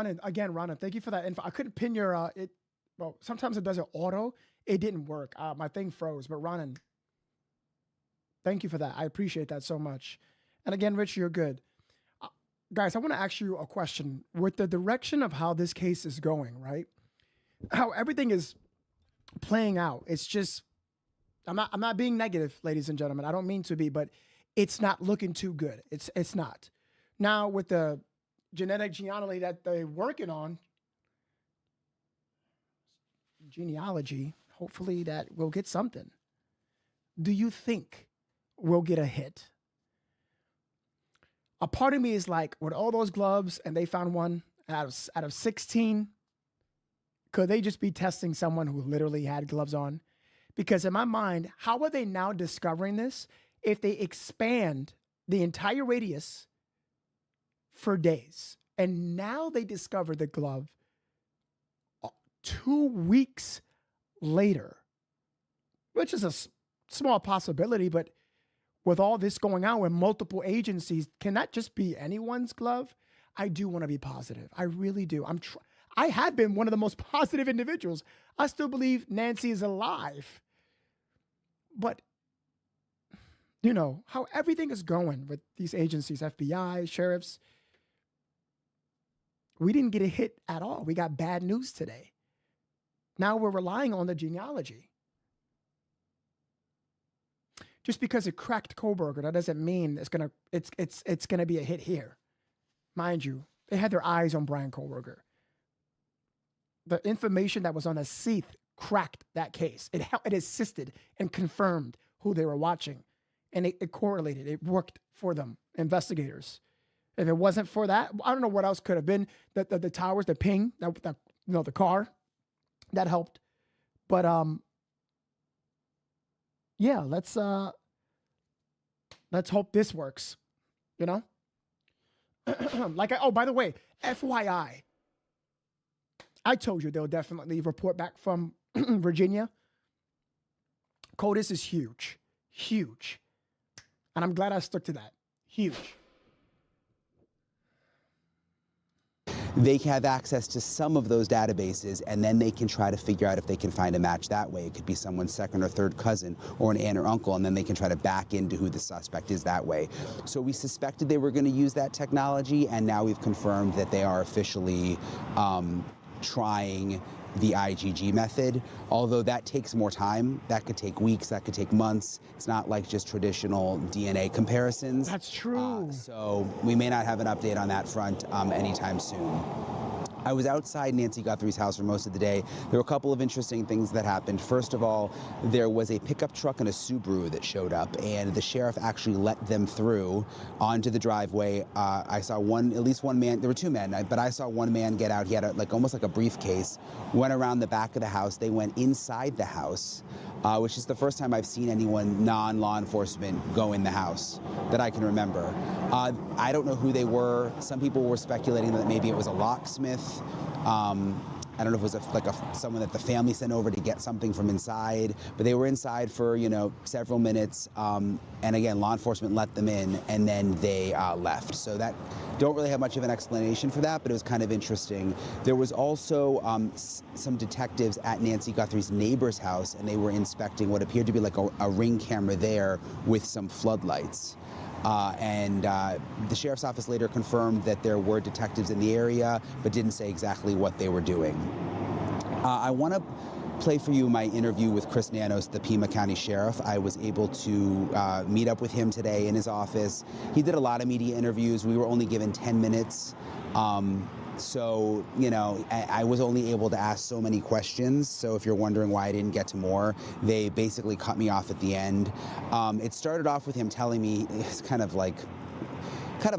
Ronan, thank you for that info. I couldn't pin your well, sometimes it does it auto. It didn't work. My thing froze. But Ronan, thank you for that. I appreciate that so much. And again, Rich, you're good. Guys, I want to ask you a question. With the direction of how this case is going, right? How everything is playing out. It's just I'm not being negative, ladies and gentlemen. I don't mean to be, but it's not looking too good. It's not. Now with the genetic genealogy that they're working on, genealogy, hopefully that we'll get something. Do you think we'll get a hit? A part of me is like, with all those gloves and they found one out of 16, could they just be testing someone who literally had gloves on? Because in my mind, how are they now discovering this if they expand the entire radius for days? And now they discover the glove 2 weeks later, which is a small possibility, but with all this going on with multiple agencies, can that just be anyone's glove? I do want to be positive. I really do. I have been one of the most positive individuals. I still believe Nancy is alive. But, you know, how everything is going with these agencies, FBI, sheriffs, we didn't get a hit at all. We got bad news today. Now we're relying on the genealogy. Just because it cracked Kohlberger, that doesn't mean it's gonna be a hit here. Mind you, they had their eyes on Brian Kohlberger. The information that was on the Seath cracked that case. It assisted and confirmed who they were watching, and it correlated. It worked for them, investigators. If it wasn't for that, I don't know what else could have been. The towers, the ping, the car, that helped. But yeah, let's hope this works. You know, oh, by the way, FYI, I told you they'll definitely report back from Virginia. CODIS is huge, huge, and I'm glad I stuck to that. Huge. They have access to some of those databases, and then they can try to figure out if they can find a match that way. It could be someone's second or third cousin or an aunt or uncle, and then they can try to back into who the suspect is that way. So we suspected they were going to use that technology, and now we've confirmed that they are officially trying the IgG method, although that takes more time. That could take weeks, that could take months. It's not like just traditional DNA comparisons. That's true. So we may not have an update on that front anytime soon. I was outside Nancy Guthrie's house for most of the day. There were a couple of interesting things that happened. First of all, there was a pickup truck and a Subaru that showed up, and the sheriff actually let them through onto the driveway. I saw at least one man, there were two men, but I saw one man get out. He had almost like a briefcase, went around the back of the house. They went inside the house, which is the first time I've seen anyone non-law enforcement go in the house that I can remember. I don't know who they were. Some people were speculating that maybe it was a locksmith. I don't know if it was someone that the family sent over to get something from inside, but they were inside for, several minutes. And again, law enforcement let them in, and then they left. So that, don't really have much of an explanation for that, but it was kind of interesting. There was also some detectives at Nancy Guthrie's neighbor's house, and they were inspecting what appeared to be like a ring camera there with some floodlights. The sheriff's office later confirmed that there were detectives in the area, but didn't say exactly what they were doing. I want to play for you my interview with Chris Nanos, the Pima County Sheriff. I was able to meet up with him today in his office. He did a lot of media interviews. We were only given 10 minutes. So, I was only able to ask so many questions. So if you're wondering why I didn't get to more, they basically cut me off at the end. It started off with him telling me, it's kind of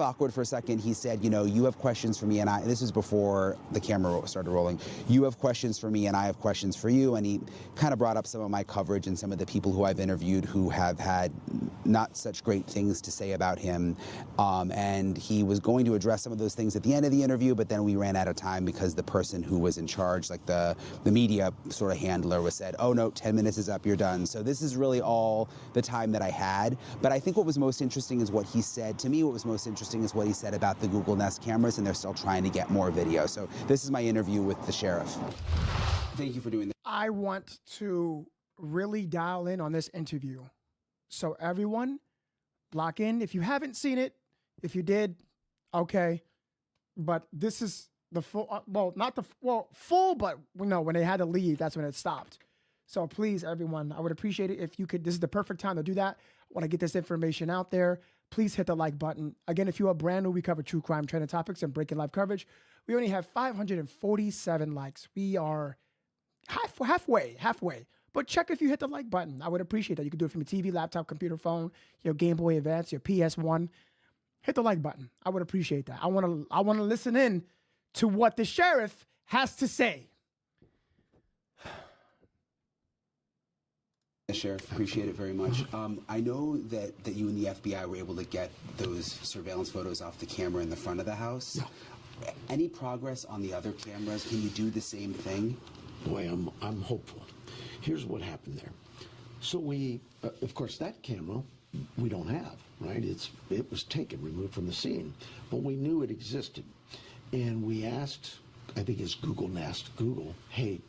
awkward for a second. He said, you have questions for me, and this was before the camera started rolling. You have questions for me, and I have questions for you. And he kind of brought up some of my coverage and some of the people who I've interviewed who have had not such great things to say about him. And he was going to address some of those things at the end of the interview, but then we ran out of time because the person who was in charge, like the media sort of handler, was said, oh no, 10 minutes is up, you're done. So this is really all the time that I had. But I think what was most interesting is what he said. To me, what was most interesting interesting is what he said about the Google Nest cameras, and they're still trying to get more video. So this is my interview with the sheriff. Thank you for doing this. I want to really dial in on this interview. So everyone, lock in. If you haven't seen it, if you did, okay. But this is the full, full, but when they had to leave, that's when it stopped. So please, everyone, I would appreciate it if you could, this is the perfect time to do that. When I get this information out there, please hit the like button. Again, if you are brand new, we cover true crime, trending topics, and breaking live coverage. We only have 547 likes. We are halfway. But check if you hit the like button. I would appreciate that. You can do it from your TV, laptop, computer, phone, your Game Boy Advance, your PS1. Hit the like button. I would appreciate that. I want to listen in to what the sheriff has to say. Sheriff, appreciate it very much. I know that you and the FBI were able to get those surveillance photos off the camera in the front of the house. Yeah. Any progress on the other cameras? Can you do the same thing? Boy, I'm hopeful. Here's what happened there. So we, of course, that camera we don't have, right? It was taken, removed from the scene, but we knew it existed, and we asked, I think it's Google Nest, Google, hey,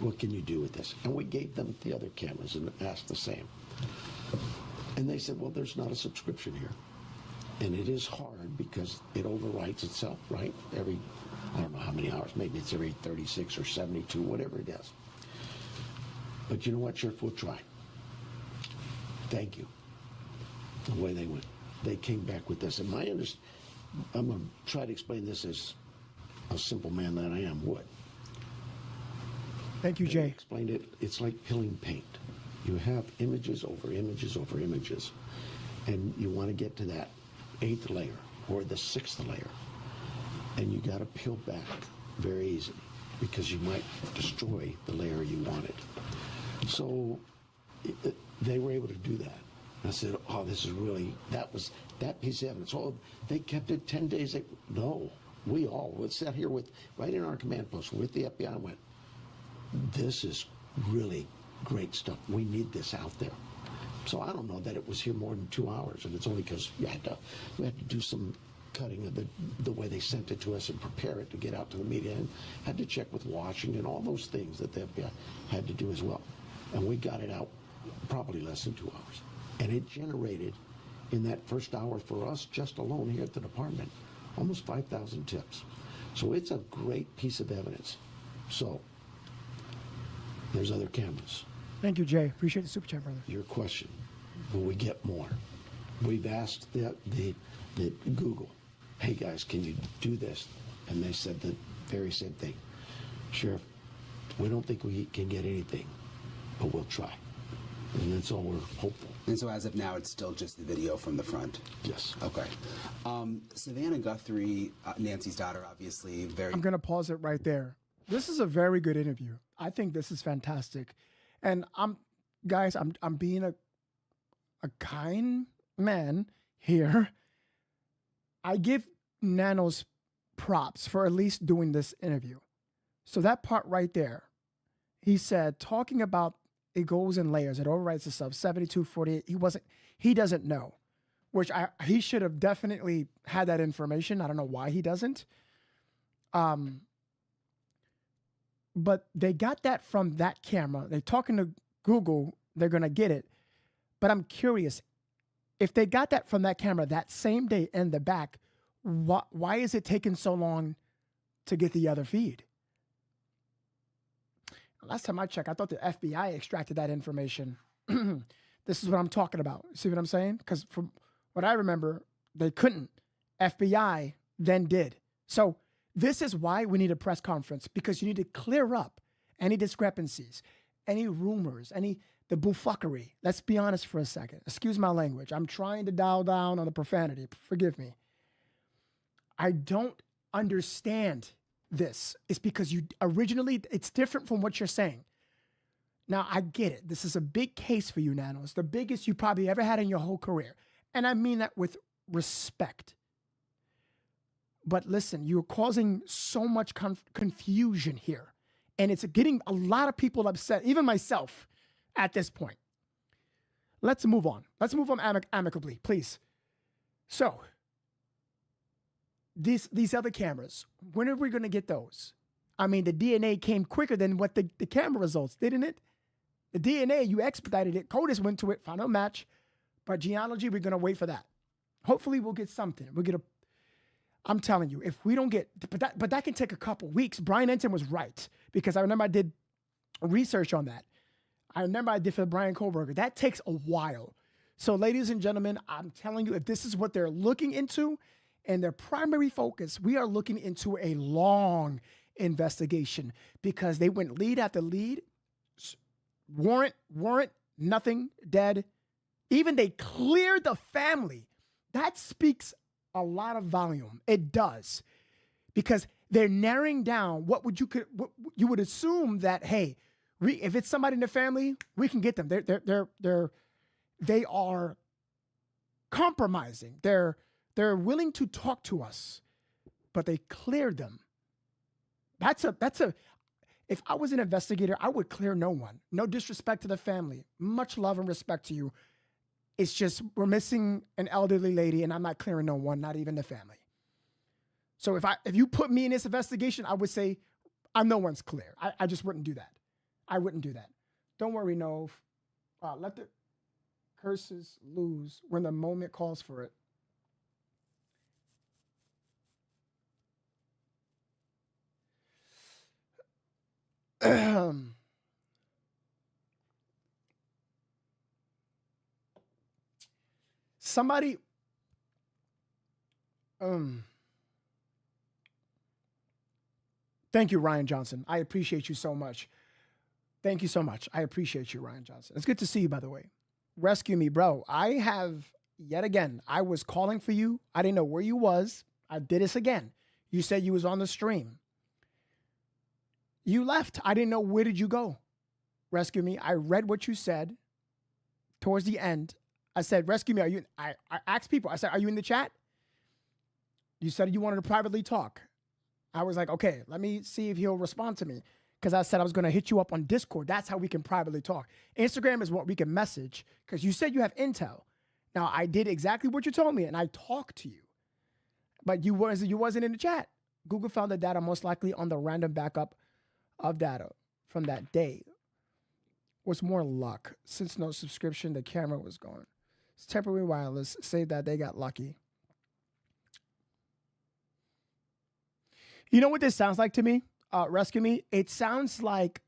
what can you do with this? And we gave them the other cameras and asked the same. And they said, well, there's not a subscription here. And it is hard because it overwrites itself, right? Every, I don't know how many hours, maybe it's every 36 or 72, whatever it is. But you know what, Sheriff, we'll try. Thank you. The way they went. They came back with this. And I'm going to try to explain this as a simple man that I am would. Thank you, Jay. Explained it. It's like peeling paint. You have images over images over images, and you want to get to that 8th layer or the 6th layer, and you got to peel back very easily because you might destroy the layer you wanted. So they were able to do that. I said, oh, this is really, that piece of evidence. Oh, they kept it 10 days. No, we all sat here right in our command post with the FBI and went, this is really great stuff. We need this out there. So I don't know that it was here more than 2 hours, and it's only because we had to do some cutting of the way they sent it to us and prepare it to get out to the media, and had to check with Washington, all those things that the FBI had to do as well. And we got it out probably less than 2 hours. And it generated, in that first hour for us, just alone here at the department, almost 5,000 tips. So it's a great piece of evidence. So there's other cameras. Thank you, Jay. Appreciate the super chat, brother. Your question, will we get more? We've asked the Google, hey guys, can you do this? And they said the very same thing. Sheriff, we don't think we can get anything, but we'll try. And that's all we're hopeful. And so as of now, it's still just the video from the front? Yes. Okay. Savannah Guthrie, Nancy's daughter, obviously very... I'm going to pause it right there. This is a very good interview. I think this is fantastic. And I'm being a kind man here. I give Nanos props for at least doing this interview. So that part right there, he said, talking about it goes in layers, it overwrites itself, 7248, he doesn't know, which he should have definitely had that information. I don't know why he doesn't. But they got that from that camera. They're talking to Google, they're going to get it. But I'm curious, if they got that from that camera that same day in the back, why is it taking so long to get the other feed? Last time I checked, I thought the FBI extracted that information. This is what I'm talking about. See what I'm saying? Because from what I remember, they couldn't. FBI then did. So this is why we need a press conference, because you need to clear up any discrepancies, any rumors, the bullfuckery. Let's be honest for a second. Excuse my language. I'm trying to dial down on the profanity. Forgive me. I don't understand this. It's because it's different from what you're saying. Now, I get it. This is a big case for you, Nanos. The biggest you probably ever had in your whole career. And I mean that with respect. But listen, you're causing so much confusion here. And it's getting a lot of people upset, even myself, at this point. Let's move on. Let's move on amicably, please. So, these other cameras, when are we going to get those? I mean, the DNA came quicker than what the camera results, didn't it? The DNA, you expedited it. CODIS went to it, final match. But genealogy, we're going to wait for that. Hopefully we'll get something. I'm telling you, if we don't get, but that can take a couple weeks. Brian Enton was right, because I remember I did research on that. I remember I did for Brian Kohlberger. That takes a while. So ladies and gentlemen, I'm telling you, if this is what they're looking into and their primary focus, we are looking into a long investigation, because they went lead after lead. Warrant, nothing, dead. Even they cleared the family. That speaks a lot of volume. It does. Because they're narrowing down what you would assume that, hey, if it's somebody in the family, we can get them. They are compromising. They're willing to talk to us, but they cleared them. If I was an investigator, I would clear no one. No disrespect to the family. Much love and respect to you. It's just we're missing an elderly lady, and I'm not clearing no one, not even the family. So if you put me in this investigation, I would say no one's clear. I just wouldn't do that. I wouldn't do that. Don't worry, Nove. Let the curses lose when the moment calls for it. Somebody, thank you, Ryan Johnson. I appreciate you so much. Thank you so much. I appreciate you, Ryan Johnson. It's good to see you, by the way. Rescue me, bro. I have, yet again, I was calling for you. I didn't know where you was. I did this again. You said you was on the stream. You left. I didn't know, where did you go? Rescue me. I read what you said towards the end. I said, rescue me. Are you? I asked people. I said, are you in the chat? You said you wanted to privately talk. I was like, okay, let me see if he'll respond to me. Because I said I was going to hit you up on Discord. That's how we can privately talk. Instagram is what we can message, because you said you have intel. Now, I did exactly what you told me, and I talked to you. But you wasn't in the chat. Google found the data most likely on the random backup of data from that day. Was more luck. Since no subscription, the camera was gone. It's temporary wireless. Say that they got lucky. You know what this sounds like to me? Rescue me. It sounds like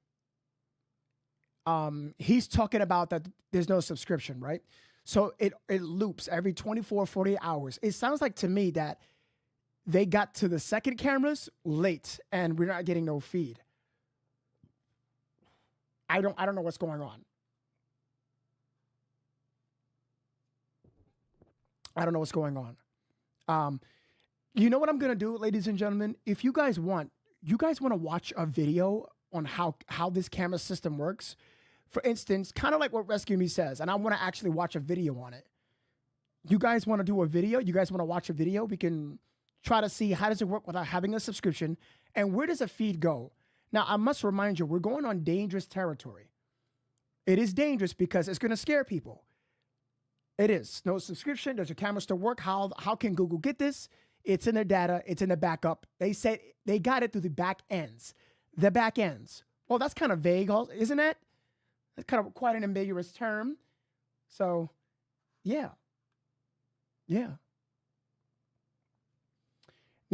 he's talking about that there's no subscription, right? So it loops every 24, 48 hours. It sounds like to me that they got to the second cameras late and we're not getting no feed. I don't know what's going on. I don't know what's going on. You know what I'm going to do, ladies and gentlemen? If you guys want to watch a video on how this camera system works, for instance, kind of like what Rescue Me says, and I want to actually watch a video on it. You guys want to do a video? You guys want to watch a video? We can try to see how does it work without having a subscription, and where does a feed go? Now, I must remind you, we're going on dangerous territory. It is dangerous because it's going to scare people. It is. No subscription. Does your camera still work? How can Google get this? It's in their data. It's in the backup. They said they got it through the back ends. The back ends. Well, that's kind of vague, isn't it? That's kind of quite an ambiguous term. So, yeah. Yeah.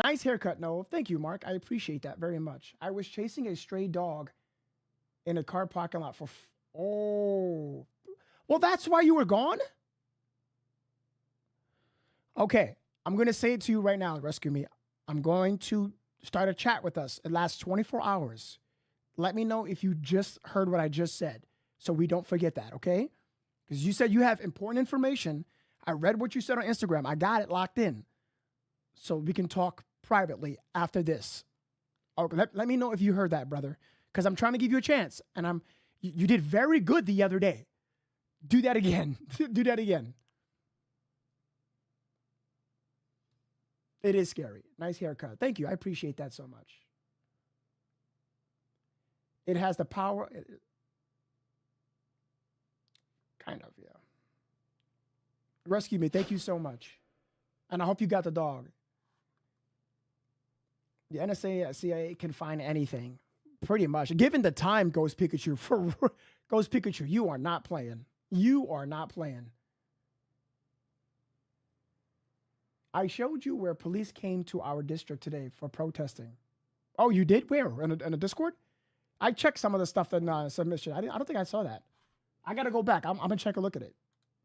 Nice haircut, Noah. Thank you, Mark. I appreciate that very much. I was chasing a stray dog in a car parking lot for... Oh. Well, that's why you were gone? Okay. I'm going to say it to you right now, Rescue Me. I'm going to start a chat with us. It lasts 24 hours. Let me know if you just heard what I just said so we don't forget that, okay? Because you said you have important information. I read what you said on Instagram. I got it locked in. So we can talk privately after this. Oh, let me know if you heard that, brother, because I'm trying to give you a chance. And you did very good the other day. Do that again. Do that again. It is scary. Nice haircut. Thank you. I appreciate that so much. It has the power. Kind of, yeah. Rescue Me. Thank you so much. And I hope you got the dog. The NSA, CIA can find anything, pretty much. Given the time, Ghost Pikachu, Ghost Pikachu, you are not playing. You are not playing. I showed you where police came to our district today for protesting. Oh, you did? Where? In a Discord? I checked some of the stuff in submission. I don't think I saw that. I got to go back. I'm going to check a look at it.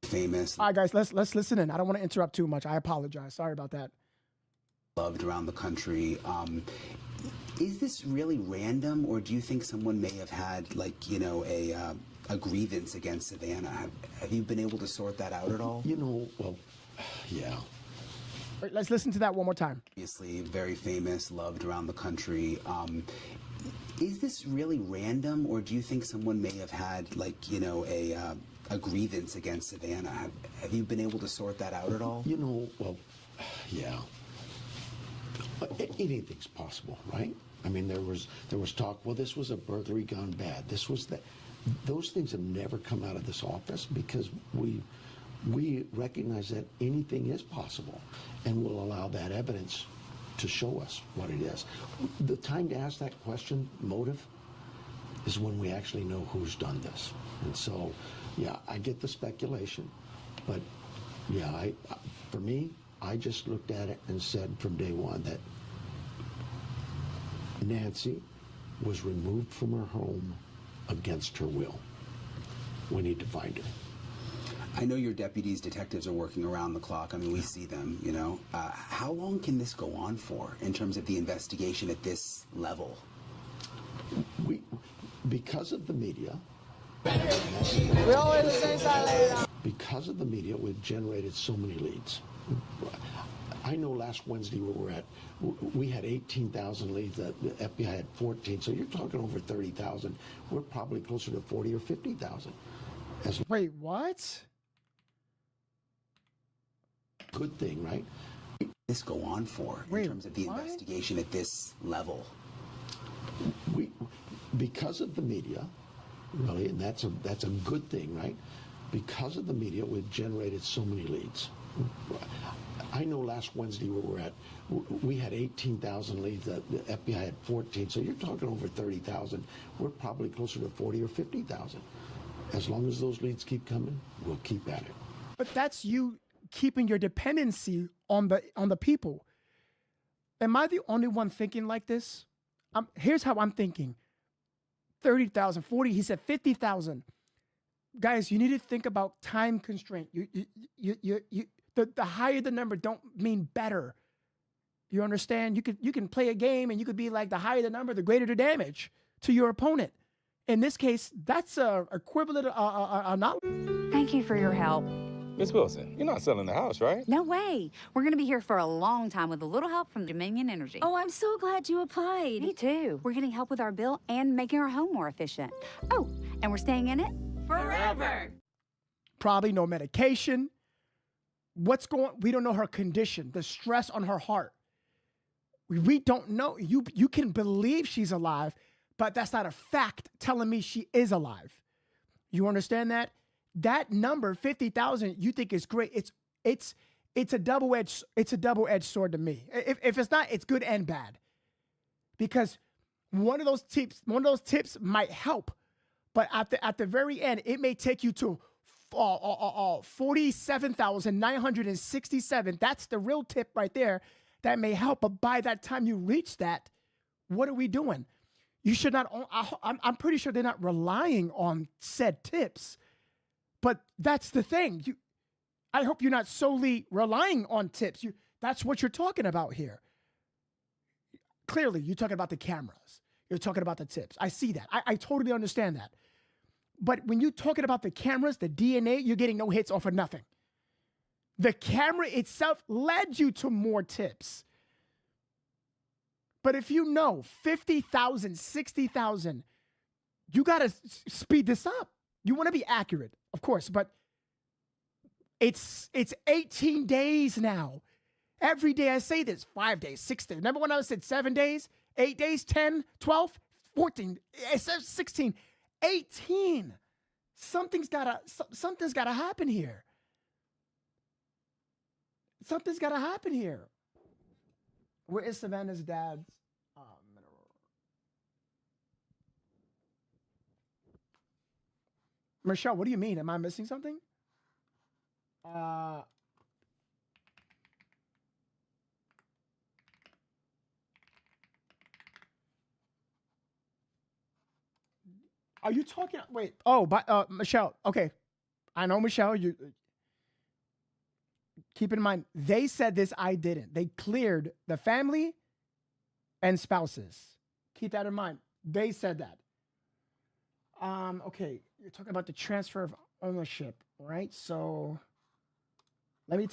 Famous. All right, guys, let's listen in. I don't want to interrupt too much. I apologize. Sorry about that. Loved around the country. Is this really random, or do you think someone may have had, like, you know, a grievance against Savannah? Have you been able to sort that out at all? You know, well, yeah. Wait, let's listen to that one more time. Obviously, very famous, loved around the country. Is this really random, or do you think someone may have had, like, you know, a grievance against Savannah? Have you been able to sort that out at all? You know, well, yeah. Anything's possible, right? I mean, there was talk, well, this was a burglary gone bad. This was that. Those things have never come out of this office because we recognize that anything is possible, and we'll allow that evidence to show us what it is. The time to ask that question, motive, is when we actually know who's done this. And so, yeah, I get the speculation, but yeah, for me, I just looked at it and said from day one that Nancy was removed from her home against her will. We need to find her. I know your deputies, detectives are working around the clock. I mean, we see them, you know. How long can this go on for in terms of the investigation at this level? Because of the media, because of the media, we've generated so many leads. I know last Wednesday we had 18,000 leads, the FBI had 14, so you're talking over 30,000. We're probably closer to 40 or 50,000. Wait, what? Good thing, right? This go on for in terms of the investigation at this level? Because of the media, really, and that's a good thing, right? Because of the media, we've generated so many leads. I know last Wednesday we had 18,000 leads, the FBI had 14, so you're talking over 30,000. We're probably closer to 40 or 50,000. As long as those leads keep coming, we'll keep at it. But that's you keeping your dependency on the people. Am I the only one thinking like this? Here's how I'm thinking. 30,000, 40, he said 50,000. Guys, you need to think about time constraint. The higher the number don't mean better. You understand? You can play a game and you could be like, the higher the number, the greater the damage to your opponent. In this case, that's a equivalent not. Thank you for your help. Miss Wilson, you're not selling the house, right? No way. We're going to be here for a long time with a little help from Dominion Energy. Oh, I'm so glad you applied. Me too. We're getting help with our bill and making our home more efficient. Oh, and we're staying in it forever. Probably no medication. We don't know her condition, the stress on her heart. We don't know. You can believe she's alive, but that's not a fact telling me she is alive. You understand that? That number, 50,000, you think is great. It's a double-edged sword to me. If it's not, it's good and bad. Because one of those tips might help, but at the very end, it may take you to 47,967. That's the real tip right there. That may help, but by that time you reach that, what are we doing? You should not. I'm pretty sure they're not relying on said tips. But that's the thing. I hope you're not solely relying on tips. That's what you're talking about here. Clearly, you're talking about the cameras. You're talking about the tips. I see that. I totally understand that. But when you're talking about the cameras, the DNA, you're getting no hits off of nothing. The camera itself led you to more tips. But if you know 50,000, 60,000, you got to speed this up. You want to be accurate, of course, but it's 18 days now. Every day I say this, 5 days, 6 days. Remember when I said 7 days, 8 days, 10, 12, 14, 16, 18. Something's gotta happen here. Something's gotta happen here. Where is Savannah's dad? Michelle, what do you mean? Am I missing something? Are you talking? Wait. Oh, but Michelle. Okay, I know Michelle. You keep in mind they said this. I didn't. They cleared the family and spouses. Keep that in mind. They said that. Okay, you're talking about the transfer of ownership, right? So let me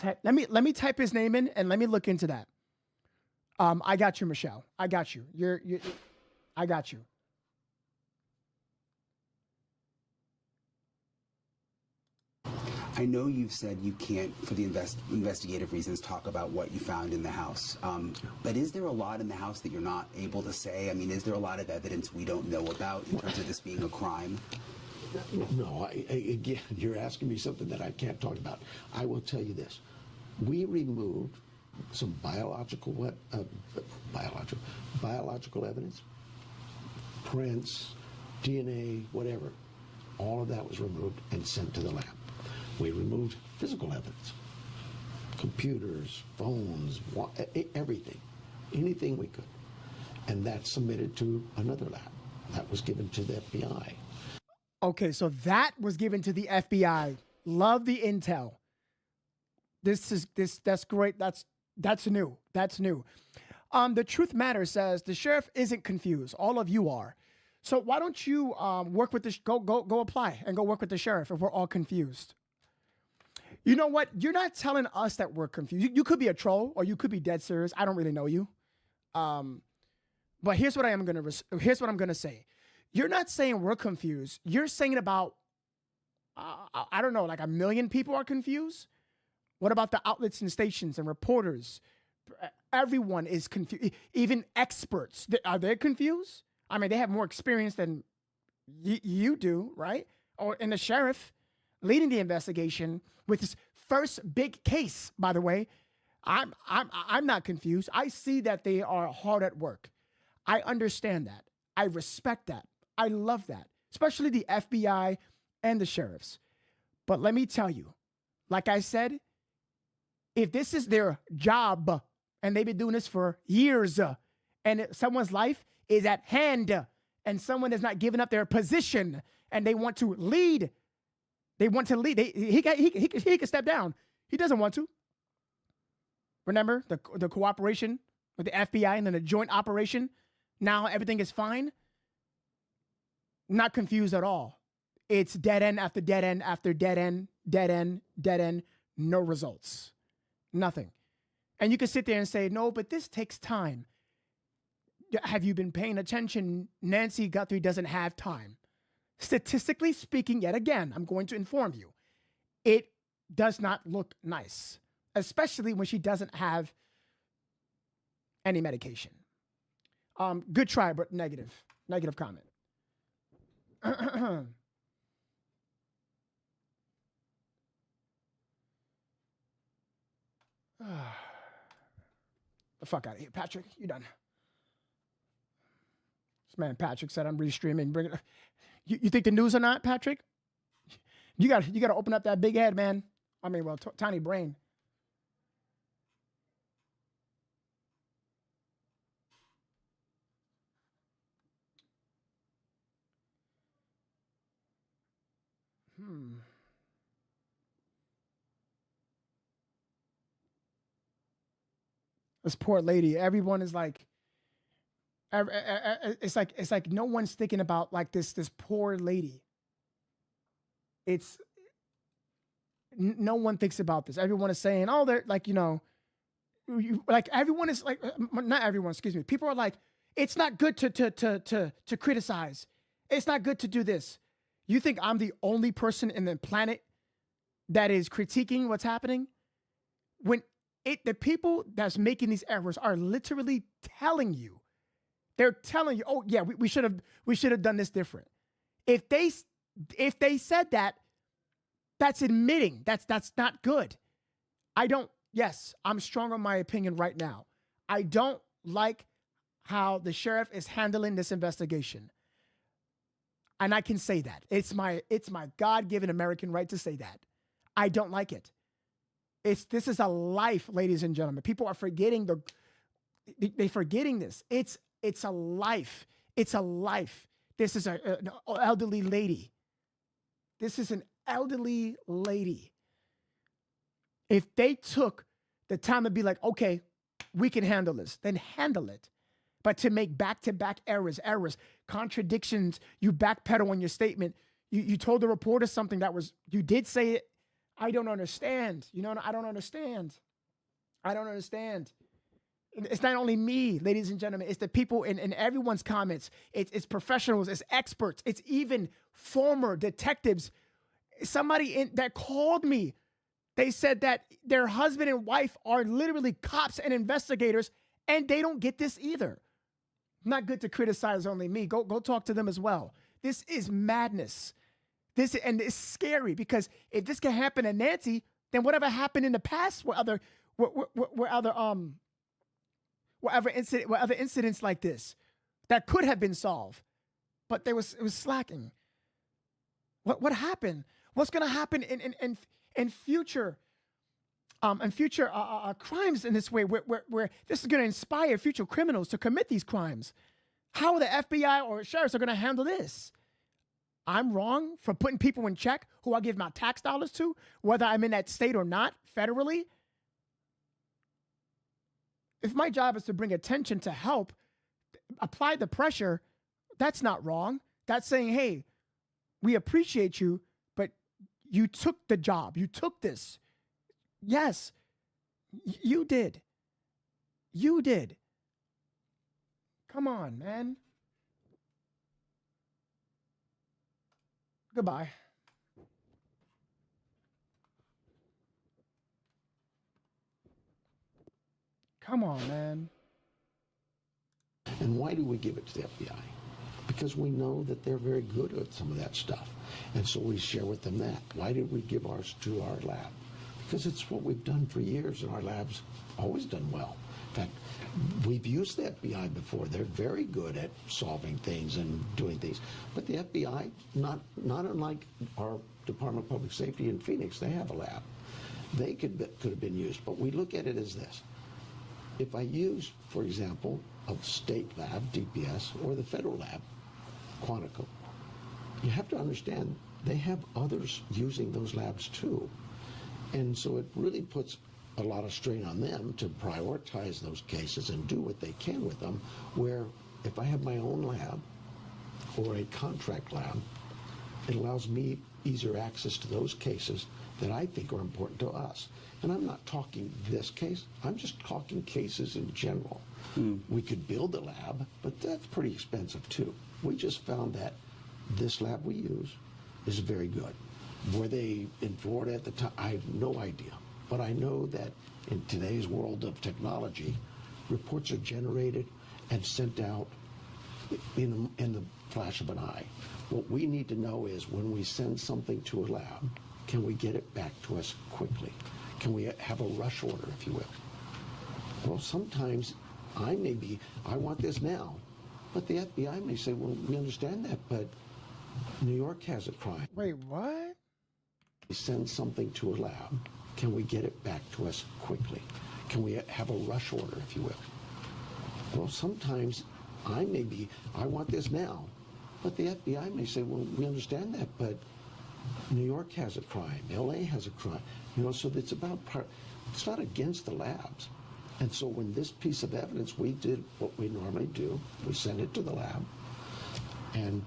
type his name in and let me look into that. I got you, Michelle. I got you. I got you. I know you've said you can't, for the investigative reasons, talk about what you found in the house. But is there a lot in the house that you're not able to say? I mean, is there a lot of evidence we don't know about in terms of this being a crime? No, again, you're asking me something that I can't talk about. I will tell you this. We removed some biological evidence, prints, DNA, whatever. All of that was removed and sent to the lab. We removed physical evidence, computers, phones, everything, anything we could. And that's submitted to another lab. That was given to the FBI. Okay, so that was given to the FBI. Love the intel. That's great. That's new. That's new. The Truth Matters says the sheriff isn't confused. All of you are. So why don't you work with the go apply and go work with the sheriff if we're all confused? You know what? You're not telling us that we're confused. You could be a troll or you could be dead serious. I don't really know you. But here's what I'm gonna say. You're not saying we're confused. You're saying about I don't know, like 1 million people are confused. What about the outlets and stations and reporters? Everyone is confused. Even experts, are they confused? I mean, they have more experience than you do, right? Or in the sheriff leading the investigation with his first big case, by the way. I'm not confused. I see that they are hard at work. I understand that. I respect that. I love that, especially the FBI and the sheriffs. But let me tell you, like I said, if this is their job and they've been doing this for years and someone's life is at hand and someone is not giving up their position and they want to lead, he can step down. He doesn't want to. Remember the cooperation with the FBI and then the joint operation? Now everything is fine. Not confused at all. It's dead end after dead end after dead end, dead end, dead end, no results. Nothing. And you can sit there and say, no, but this takes time. Have you been paying attention? Nancy Guthrie doesn't have time. Statistically speaking, yet again, I'm going to inform you, it does not look nice, especially when she doesn't have any medication. Good try, but negative comment. The fuck out of here, Patrick. You done. This man Patrick said I'm restreaming. Bring it. You think the news or not, Patrick? You got to open up that big head, man. I mean, well, tiny brain. This poor lady. Everyone is like, it's like no one's thinking about like this poor lady. No one thinks about this. Everyone is saying, oh, they're like, like everyone is like, not everyone, excuse me. People are like, it's not good to criticize. It's not good to do this. You think I'm the only person in the planet that is critiquing what's happening? When the people that's making these errors are literally telling you, they're telling you, oh yeah, we should have done this different. If they said that, that's admitting that's not good. Yes, I'm strong on my opinion right now. I don't like how the sheriff is handling this investigation. And I can say that. It's my God-given American right to say that. I don't like it. This is a life, ladies and gentlemen. People are forgetting they're forgetting this. It's a life. It's a life. This is an elderly lady. This is an elderly lady. If they took the time to be like, okay, we can handle this, then handle it. But to make back-to-back errors, contradictions, you backpedal on your statement. You told the reporter something you did say it. I don't understand. I don't understand. I don't understand. It's not only me, ladies and gentlemen. It's the people in everyone's comments. It's professionals. It's experts. It's even former detectives. Somebody that called me, they said that their husband and wife are literally cops and investigators, and they don't get this either. Not good to criticize only me. Go talk to them as well. This is madness. It's scary because if this can happen to Nancy, then whatever happened in the past were other incidents like this that could have been solved, but it was slacking. What happened? What's going to happen in future crimes in this way, where this is going to inspire future criminals to commit these crimes? How the FBI or sheriffs are going to handle this? I'm wrong for putting people in check who I give my tax dollars to, whether I'm in that state or not, federally. If my job is to bring attention to help, apply the pressure, that's not wrong. That's saying, hey, we appreciate you, but you took the job. You took this. Yes, you did. You did. Come on, man. Goodbye. Come on, man. And why do we give it to the FBI? Because we know that they're very good at some of that stuff. And so we share with them that. Why did we give ours to our lab? Because it's what we've done for years, and our lab's always done well. In fact, we've used the FBI before. They're very good at solving things and doing things. But the FBI, not unlike our Department of Public Safety in Phoenix, they have a lab. They could have been used. But we look at it as this. If I use, for example, a state lab, DPS, or the federal lab, Quantico, you have to understand they have others using those labs too. And so it really puts a lot of strain on them to prioritize those cases and do what they can with them, where if I have my own lab or a contract lab, it allows me easier access to those cases that I think are important to us. And I'm not talking this case, I'm just talking cases in general. We could build a lab, but that's pretty expensive too. We just found that this lab we use is very good. Were they in Florida at the time? I have no idea. But I know that in today's world of technology, reports are generated and sent out in the flash of an eye. What we need to know is when we send something to a lab, can we get it back to us quickly? Can we have a rush order, if you will? Well, sometimes I want this now, but the FBI may say, well, we understand that, but New York has a crime. Wait, what? We send something to a lab, can we get it back to us quickly? Can we have a rush order, if you will? Well, sometimes I want this now, but the FBI may say, well, we understand that, but New York has a crime, LA has a crime. So it's not against the labs. And so when this piece of evidence, we did what we normally do, we sent it to the lab, and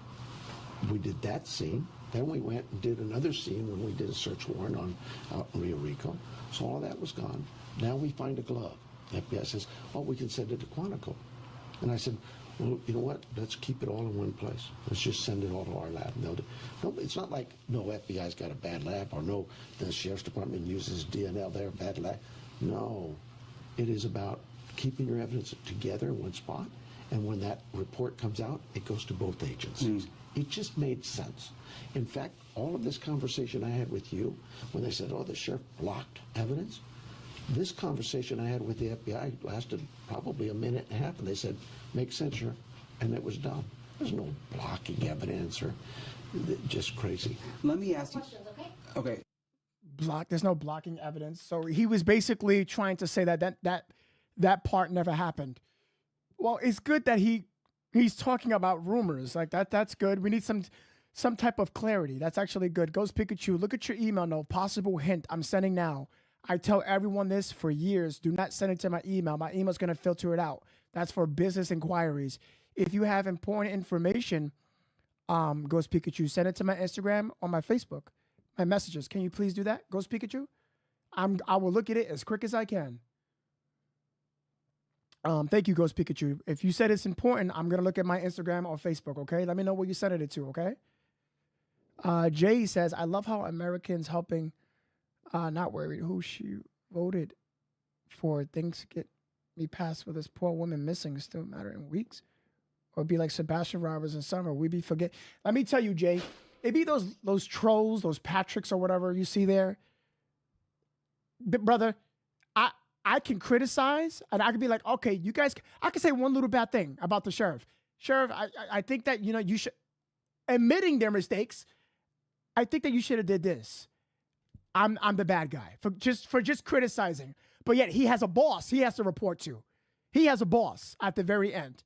we did that scene. Then we went and did another scene when we did a search warrant out in Rio Rico. So all that was gone. Now we find a glove. The FBI says, oh, we can send it to Quantico. And I said, well, you know what? Let's keep it all in one place. Let's just send it all to our lab. No, it's not like, no, FBI's got a bad lab, or no, the Sheriff's Department uses DNL, they're a bad lab. No, it is about keeping your evidence together in one spot. And when that report comes out, it goes to both agencies. It just made sense. In fact, all of this conversation I had with you, when they said, oh, the sheriff blocked evidence, this conversation I had with the FBI lasted probably a minute and a half, and they said, makes sense, sir, and it was done. There's no blocking evidence or just crazy. Let me ask you. Okay. There's no blocking evidence. So he was basically trying to say that part never happened. Well, it's good that he's talking about rumors like that. That's good. We need some type of clarity. That's actually good. Ghost Pikachu, look at your email. No possible hint. I'm sending now. I tell everyone this for years. Do not send it to my email. My email's going to filter it out. That's for business inquiries. If you have important information, Ghost Pikachu, send it to my Instagram or my Facebook, my messages. Can you please do that, Ghost Pikachu? I will look at it as quick as I can. Thank you, Ghost Pikachu. If you said it's important, I'm going to look at my Instagram or Facebook, okay? Let me know where you sent it to, okay? Jay says, I love how Americans helping, not worried who she voted for. Things get me passed with this poor woman missing still matter in weeks. Or be like Sebastian Roberts in summer. We be forget. Let me tell you, Jay, it be those trolls, those Patricks or whatever you see there. Brother, I can criticize and I can be like, okay, you guys, I can say one little bad thing about the sheriff. Sheriff, I think that, you should, admitting their mistakes, I think that you should have did this. I'm the bad guy for just criticizing. But yet he has a boss he has to report to. He has a boss at the very end.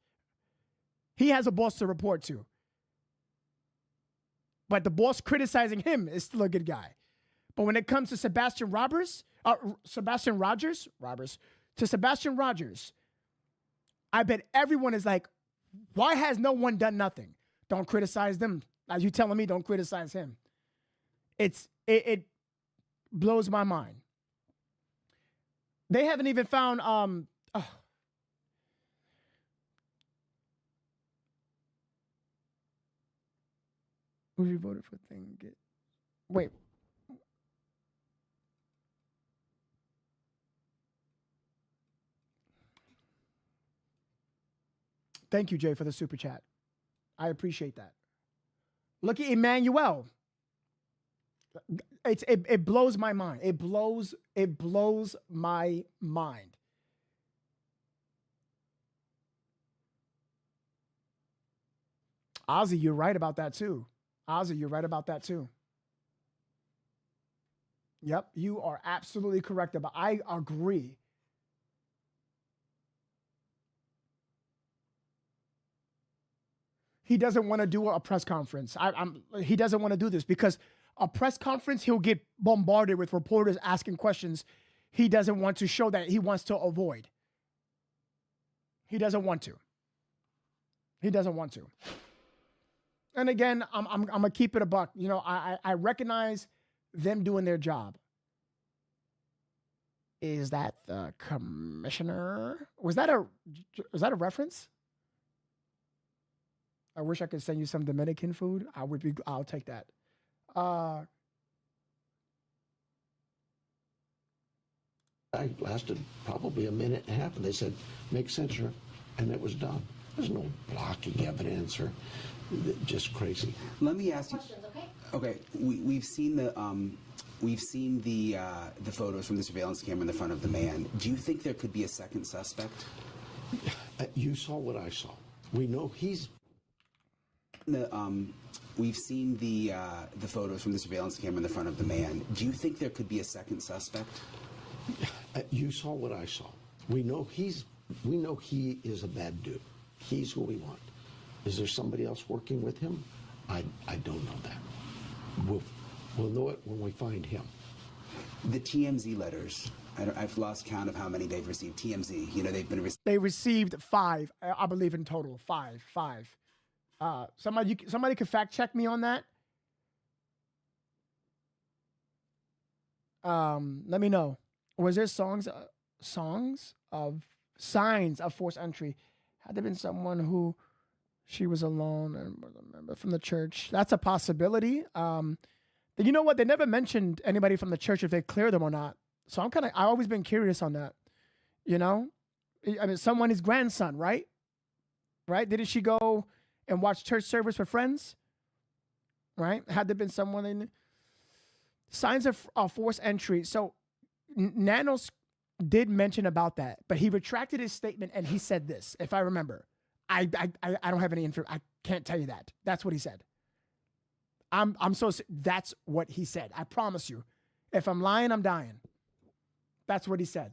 He has a boss to report to. But the boss criticizing him is still a good guy. But when it comes to Sebastian Rogers, I bet everyone is like, why has no one done nothing? Don't criticize them. As you telling me, don't criticize him. It blows my mind. They haven't even found who you voted for thing get wait. Thank you, Jay, for the super chat. I appreciate that. Look at Emmanuel. It blows my mind. It blows my mind. Ozzy, you're right about that too. Yep, you are absolutely correct about. I agree. He doesn't want to do a press conference. He doesn't want to do this because a press conference, he'll get bombarded with reporters asking questions he doesn't want to show that he wants to avoid. He doesn't want to. And again, I'm gonna keep it a buck. I recognize them doing their job. Is that the commissioner? Was that a reference? I wish I could send you some Dominican food. I'll take that. I lasted probably a minute and a half, and they said, make censure, and it was done. There's no blocking evidence or just crazy. Let me ask you. Okay, we've seen the photos from the surveillance camera in the front of the man. Do you think there could be a second suspect? You saw what I saw. We know he's. We've seen the photos from the surveillance camera in the front of the man. Do you think there could be a second suspect? You saw what I saw. We know he is a bad dude. He's who we want. Is there somebody else working with him? I don't know that. We'll know it when we find him. The TMZ letters. I've lost count of how many they've received. TMZ. They received 5, I believe in total. 5. Somebody could fact check me on that. Let me know. Was there signs of forced entry? Had there been someone who she was alone and was a member from the church? That's a possibility. You know what? They never mentioned anybody from the church if they cleared them or not. So I've always been curious on that. I mean, someone, his grandson, right? Right? Didn't she go and watch church service with friends? Right? Had there been someone in signs of forced entry? So Nanos did mention about that, but he retracted his statement and he said this, if I remember. I don't have any info. I can't tell you that. That's what he said. That's what he said. I promise you. If I'm lying, I'm dying. That's what he said.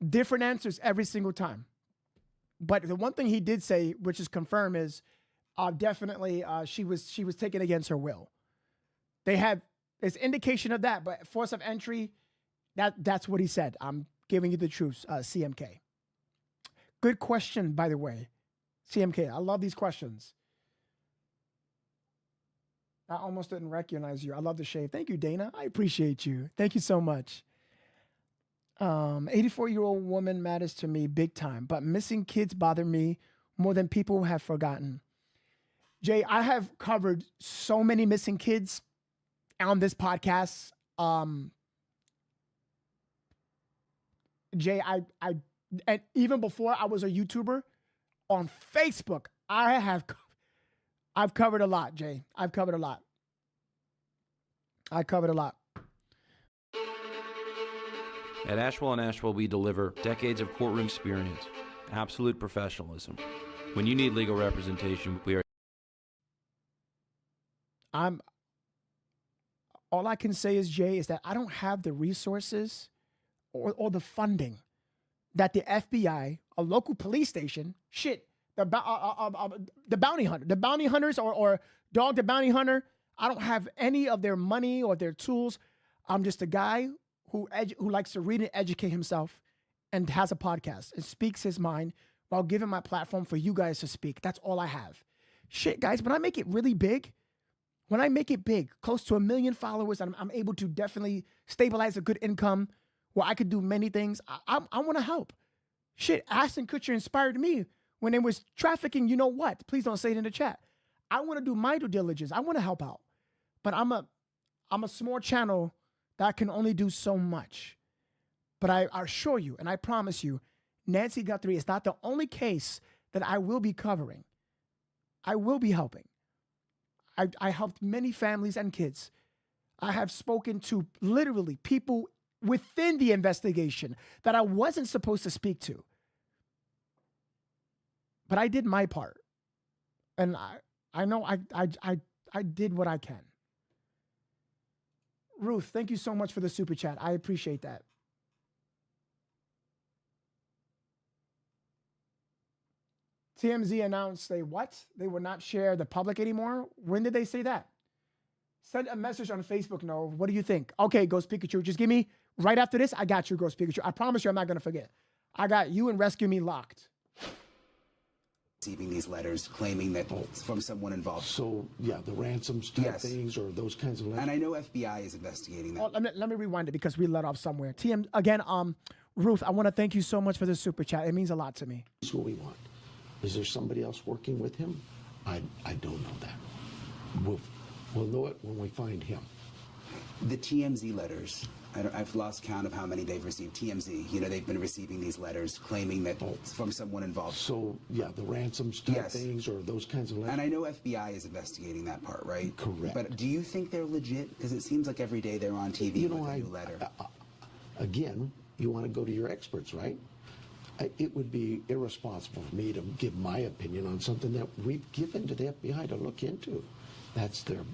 Different answers every single time. But the one thing he did say, which is confirmed, is definitely she was taken against her will. There's indication of that, but force of entry, that's what he said. I'm giving you the truth, CMK. Good question, by the way. CMK, I love these questions. I almost didn't recognize you. I love the shave. Thank you, Dana. I appreciate you. Thank you so much. 84-year-old woman matters to me big time, but missing kids bother me more than people have forgotten. Jay, I have covered so many missing kids on this podcast. Jay, and even before I was a YouTuber, on Facebook, I've covered a lot, Jay. I've covered a lot. At Ashwell & Ashwell, we deliver decades of courtroom experience, absolute professionalism. When you need legal representation, we are... All I can say is, Jay, is that I don't have the resources or the funding that the FBI, a local police station, the bounty hunters or Dog the Bounty Hunter, I don't have any of their money or their tools. I'm just a guy who likes to read and educate himself and has a podcast and speaks his mind while giving my platform for you guys to speak. That's all I have. Shit, guys, when I make it really big, close to 1 million followers, and I'm able to definitely stabilize a good income where I could do many things, I want to help. Shit, Ashton Kutcher inspired me when they was trafficking, you know what? Please don't say it in the chat. I want to do my due diligence. I want to help out. But I'm a small channel that can only do so much. But I assure you, and I promise you, Nancy Guthrie is not the only case that I will be covering. I will be helping. I helped many families and kids. I have spoken to literally people within the investigation that I wasn't supposed to speak to. But I did my part. And I know I did what I can. Ruth, thank you so much for the super chat. I appreciate that. TMZ announced they would not share the public anymore. When did they say that? Send a message on Facebook, no. What do you think? Okay, Ghost Pikachu, just give me, right after this, I got you, Ghost Pikachu. I promise you I'm not going to forget. I got you and Rescue Me locked. Receiving these letters claiming that it's from someone involved. So, yeah, the ransoms type things or those kinds of letters. And I know FBI is investigating that. Let me rewind it because we let off somewhere. Ruth, I want to thank you so much for the super chat. It means a lot to me. That's what we want. Is there somebody else working with him? I don't know that. We'll know it when we find him. The TMZ letters, I've lost count of how many they've received. TMZ, they've been receiving these letters claiming that it's from someone involved. So, yeah, the ransoms type things or those kinds of letters. And I know FBI is investigating that part, right? Correct. But do you think they're legit? Because it seems like every day they're on TV with a new letter. Again, you want to go to your experts, right? It would be irresponsible for me to give my opinion on something that we've given to the FBI to look into. That's their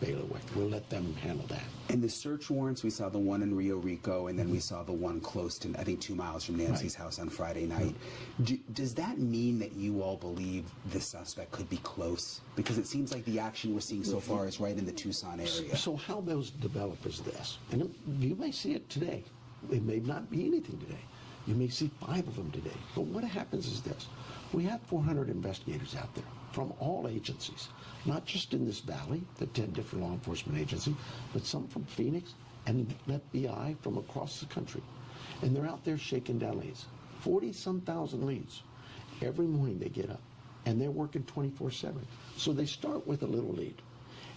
bailiwick. We'll let them handle that. In the search warrants, we saw the one in Rio Rico, and then we saw the one close to, I think, 2 miles from Nancy's house on Friday night. Does that mean that you all believe the suspect could be close? Because it seems like the action we're seeing so far is right in the Tucson area. So how those develop is this, and you may see it today. It may not be anything today. You may see 5 of them today. But what happens is this. We have 400 investigators out there from all agencies, not just in this valley, the 10 different law enforcement agencies, but some from Phoenix and FBI from across the country. And they're out there shaking down leads. 40-some thousand leads. Every morning they get up, and they're working 24/7. So they start with a little lead,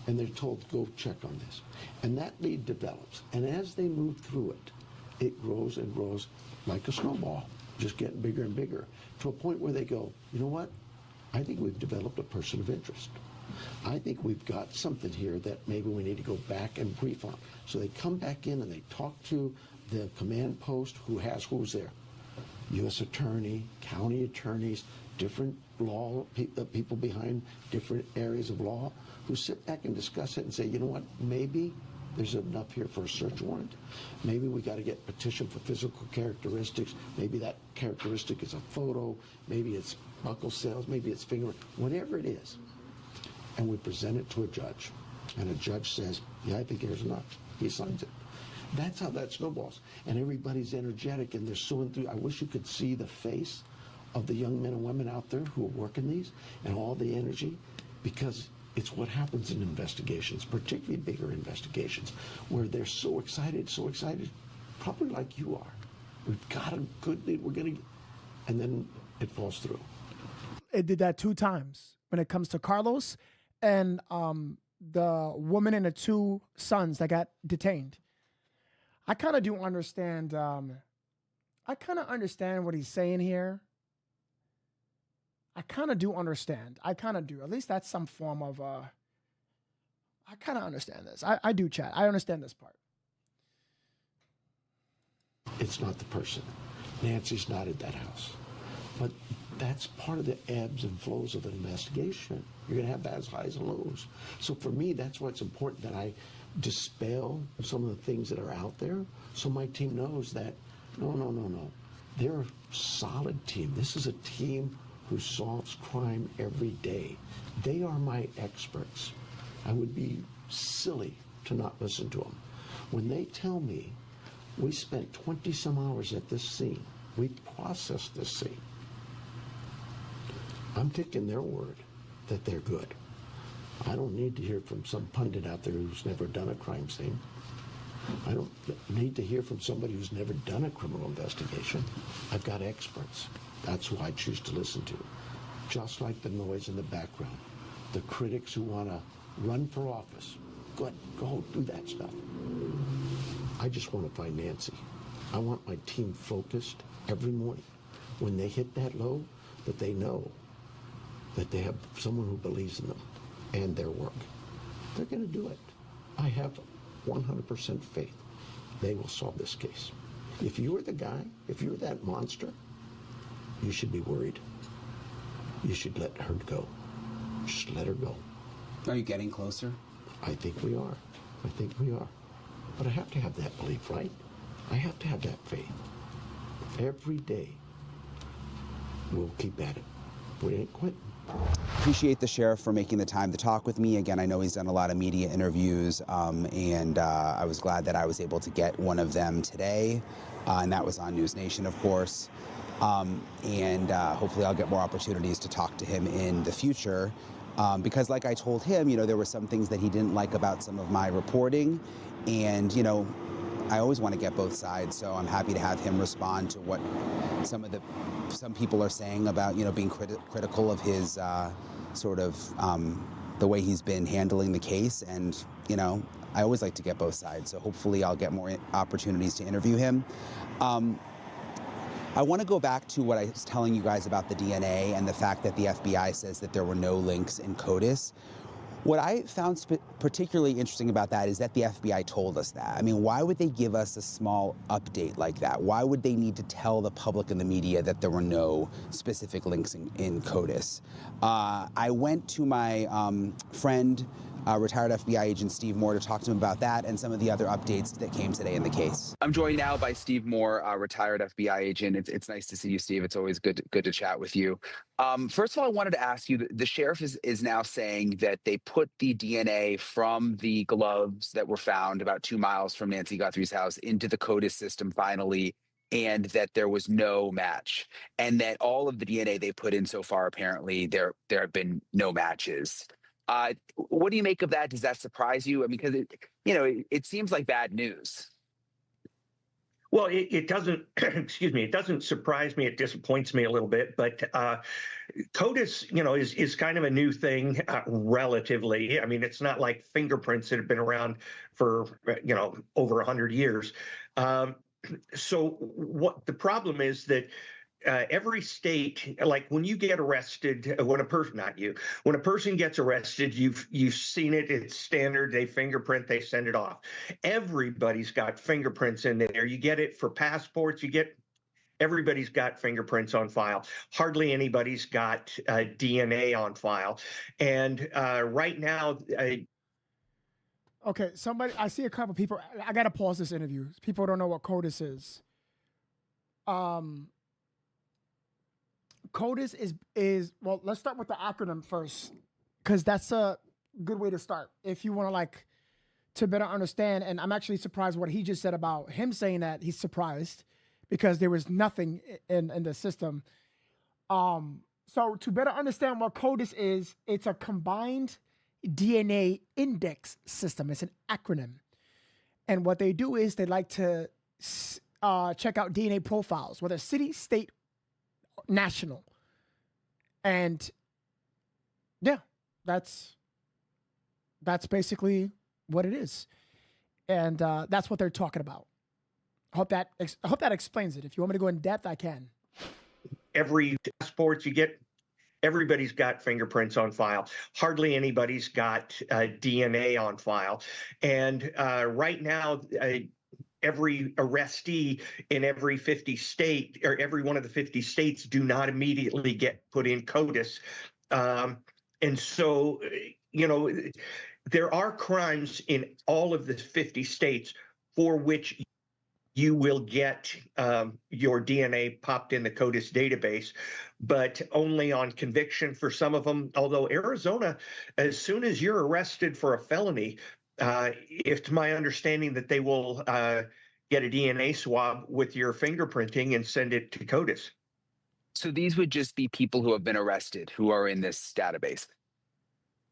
and they're told to go check on this. And that lead develops. And as they move through it, it grows and grows like a snowball, just getting bigger and bigger, to a point where they go, you know what? I think we've developed a person of interest. I think we've got something here that maybe we need to go back and brief on. So they come back in and they talk to the command post who's there. U.S. attorney, county attorneys, different people behind different areas of law who sit back and discuss it and say, you know what, maybe there's enough here for a search warrant. Maybe we got to get petition for physical characteristics. Maybe that characteristic is a photo. Maybe it's buckle sales. Maybe it's fingerprint. Whatever it is. And we present it to a judge. And a judge says, yeah, I think there's enough. He signs it. That's how that snowballs. And everybody's energetic and they're so enthused. I wish you could see the face of the young men and women out there who are working these and all the energy, because it's what happens in investigations, particularly bigger investigations, where they're so excited, probably like you are. We've got a good lead, we're going to, and then it falls through. It did that 2 times when it comes to Carlos and the woman and the 2 sons that got detained. I kind of do understand. I kind of understand what he's saying here. I kind of do understand. I kind of do. At least that's some form of. I kind of understand this. I do, Chad. I understand this part. It's not the person. Nancy's not at that house. But that's part of the ebbs and flows of an investigation. You're going to have bad highs and lows. So for me, that's why it's important that I dispel some of the things that are out there so my team knows that, no. They're a solid team. This is a team who solves crime every day. They are my experts. I would be silly to not listen to them. When they tell me we spent 20 some hours at this scene, we processed this scene, I'm taking their word that they're good. I don't need to hear from some pundit out there who's never done a crime scene. I don't need to hear from somebody who's never done a criminal investigation. I've got experts. That's who I choose to listen to. Just like the noise in the background. The critics who want to run for office. Good, go do that stuff. I just want to find Nancy. I want my team focused every morning. When they hit that low, that they know that they have someone who believes in them and their work. They're going to do it. I have 100% faith they will solve this case. If you're the guy, if you're that monster, you should be worried. You should let her go. Just let her go. Are you getting closer? I think we are. I think we are. But I have to have that belief, right? I have to have that faith. Every day, we'll keep at it. We ain't quitting. Appreciate the sheriff for making the time to talk with me. Again, I know he's done a lot of media interviews, and I was glad that I was able to get one of them today, and that was on News Nation, of course. Hopefully I'll get more opportunities to talk to him in the future, because like I told him, you know, there were some things that he didn't like about some of my reporting, and, you know, I always want to get both sides, so I'm happy to have him respond to what some people are saying about, you know, being critical of his the way he's been handling the case. And, you know, I always like to get both sides, so hopefully I'll get more opportunities to interview him. I want to go back to what I was telling you guys about the DNA and the fact that the FBI says that there were no links in CODIS. What I found particularly interesting about that is that the FBI told us that. I mean, why would they give us a small update like that? Why would they need to tell the public and the media that there were no specific links in CODIS? I went to my friend, retired FBI agent Steve Moore, to talk to him about that and some of the other updates that came today in the case. I'm joined now by Steve Moore, retired FBI agent. It's nice to see you, Steve. It's always good to chat with you. First of all, I wanted to ask you, the sheriff is now saying that they put the DNA from the gloves that were found about 2 miles from Nancy Guthrie's house into the CODIS system finally, and that there was no match, and that all of the DNA they put in so far, apparently there have been no matches. What do you make of that? Does that surprise you? I mean, because it seems like bad news. Well, it doesn't, excuse me, it doesn't surprise me. It disappoints me a little bit. But CODIS, is kind of a new thing relatively. I mean, it's not like fingerprints that have been around for, over 100 years. So what the problem is that every state, like when you get arrested, when a person gets arrested, you've seen it. It's standard. They fingerprint, they send it off. Everybody's got fingerprints in there. You get it for passports. everybody's got fingerprints on file. Hardly anybody's got DNA on file. And right now, Okay, I see a couple people. I gotta pause this interview. People don't know what CODIS is. CODIS is well. Let's start with the acronym first, because that's a good way to start if you want to better understand. And I'm actually surprised what he just said about him saying that he's surprised because there was nothing in the system. So to better understand what CODIS is, it's a combined DNA index system. It's an acronym. And what they do is they like to check out DNA profiles, whether city, state, national. And yeah, that's basically what it is. And that's what they're talking about. I hope that explains it. If you want me to go in depth, I can. Every passport you get, everybody's got fingerprints on file. Hardly anybody's got DNA on file. And right now, every arrestee in every 50 state or every one of the 50 states do not immediately get put in CODIS. And so, there are crimes in all of the 50 states for which you will get your DNA popped in the CODIS database, but only on conviction for some of them. Although Arizona, as soon as you're arrested for a felony, if to my understanding that they will get a DNA swab with your fingerprinting and send it to CODIS. So these would just be people who have been arrested who are in this database?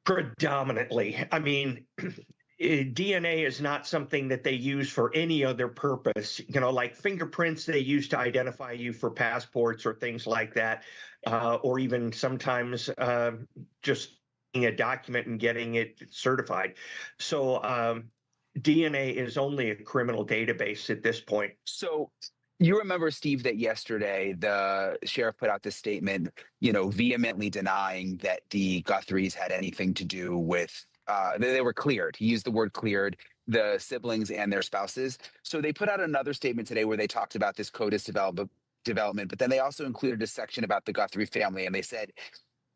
Predominantly. I mean, DNA is not something that they use for any other purpose. Like fingerprints, they use to identify you for passports or things like that, or even sometimes just a document and getting it certified. So DNA is only a criminal database at this point. So you remember, Steve, that yesterday the sheriff put out this statement, vehemently denying that the Guthries had anything to do with, they were cleared. He used the word cleared, the siblings and their spouses. So they put out another statement today where they talked about this CODIS development, but then they also included a section about the Guthrie family. And they said,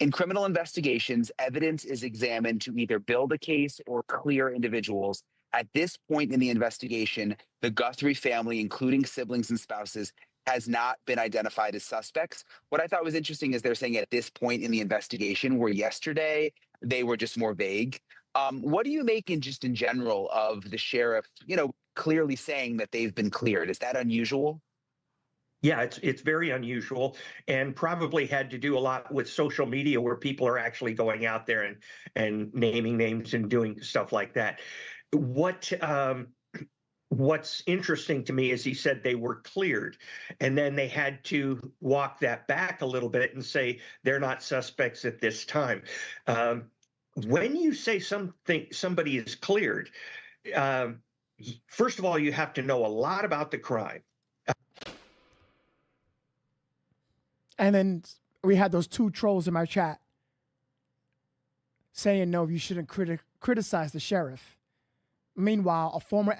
in criminal investigations, evidence is examined to either build a case or clear individuals. At this point in the investigation, the Guthrie family, including siblings and spouses, has not been identified as suspects. What I thought was interesting is they're saying at this point in the investigation, where yesterday they were just more vague. What do you make in general of the sheriff, clearly saying that they've been cleared? Is that unusual? Yeah, it's very unusual, and probably had to do a lot with social media, where people are actually going out there and naming names and doing stuff like that. What's interesting to me is he said they were cleared, and then they had to walk that back a little bit and say they're not suspects at this time. When you say somebody is cleared, first of all, you have to know a lot about the crime. And then we had those two trolls in my chat saying, no, you shouldn't criticize the sheriff. Meanwhile, a former...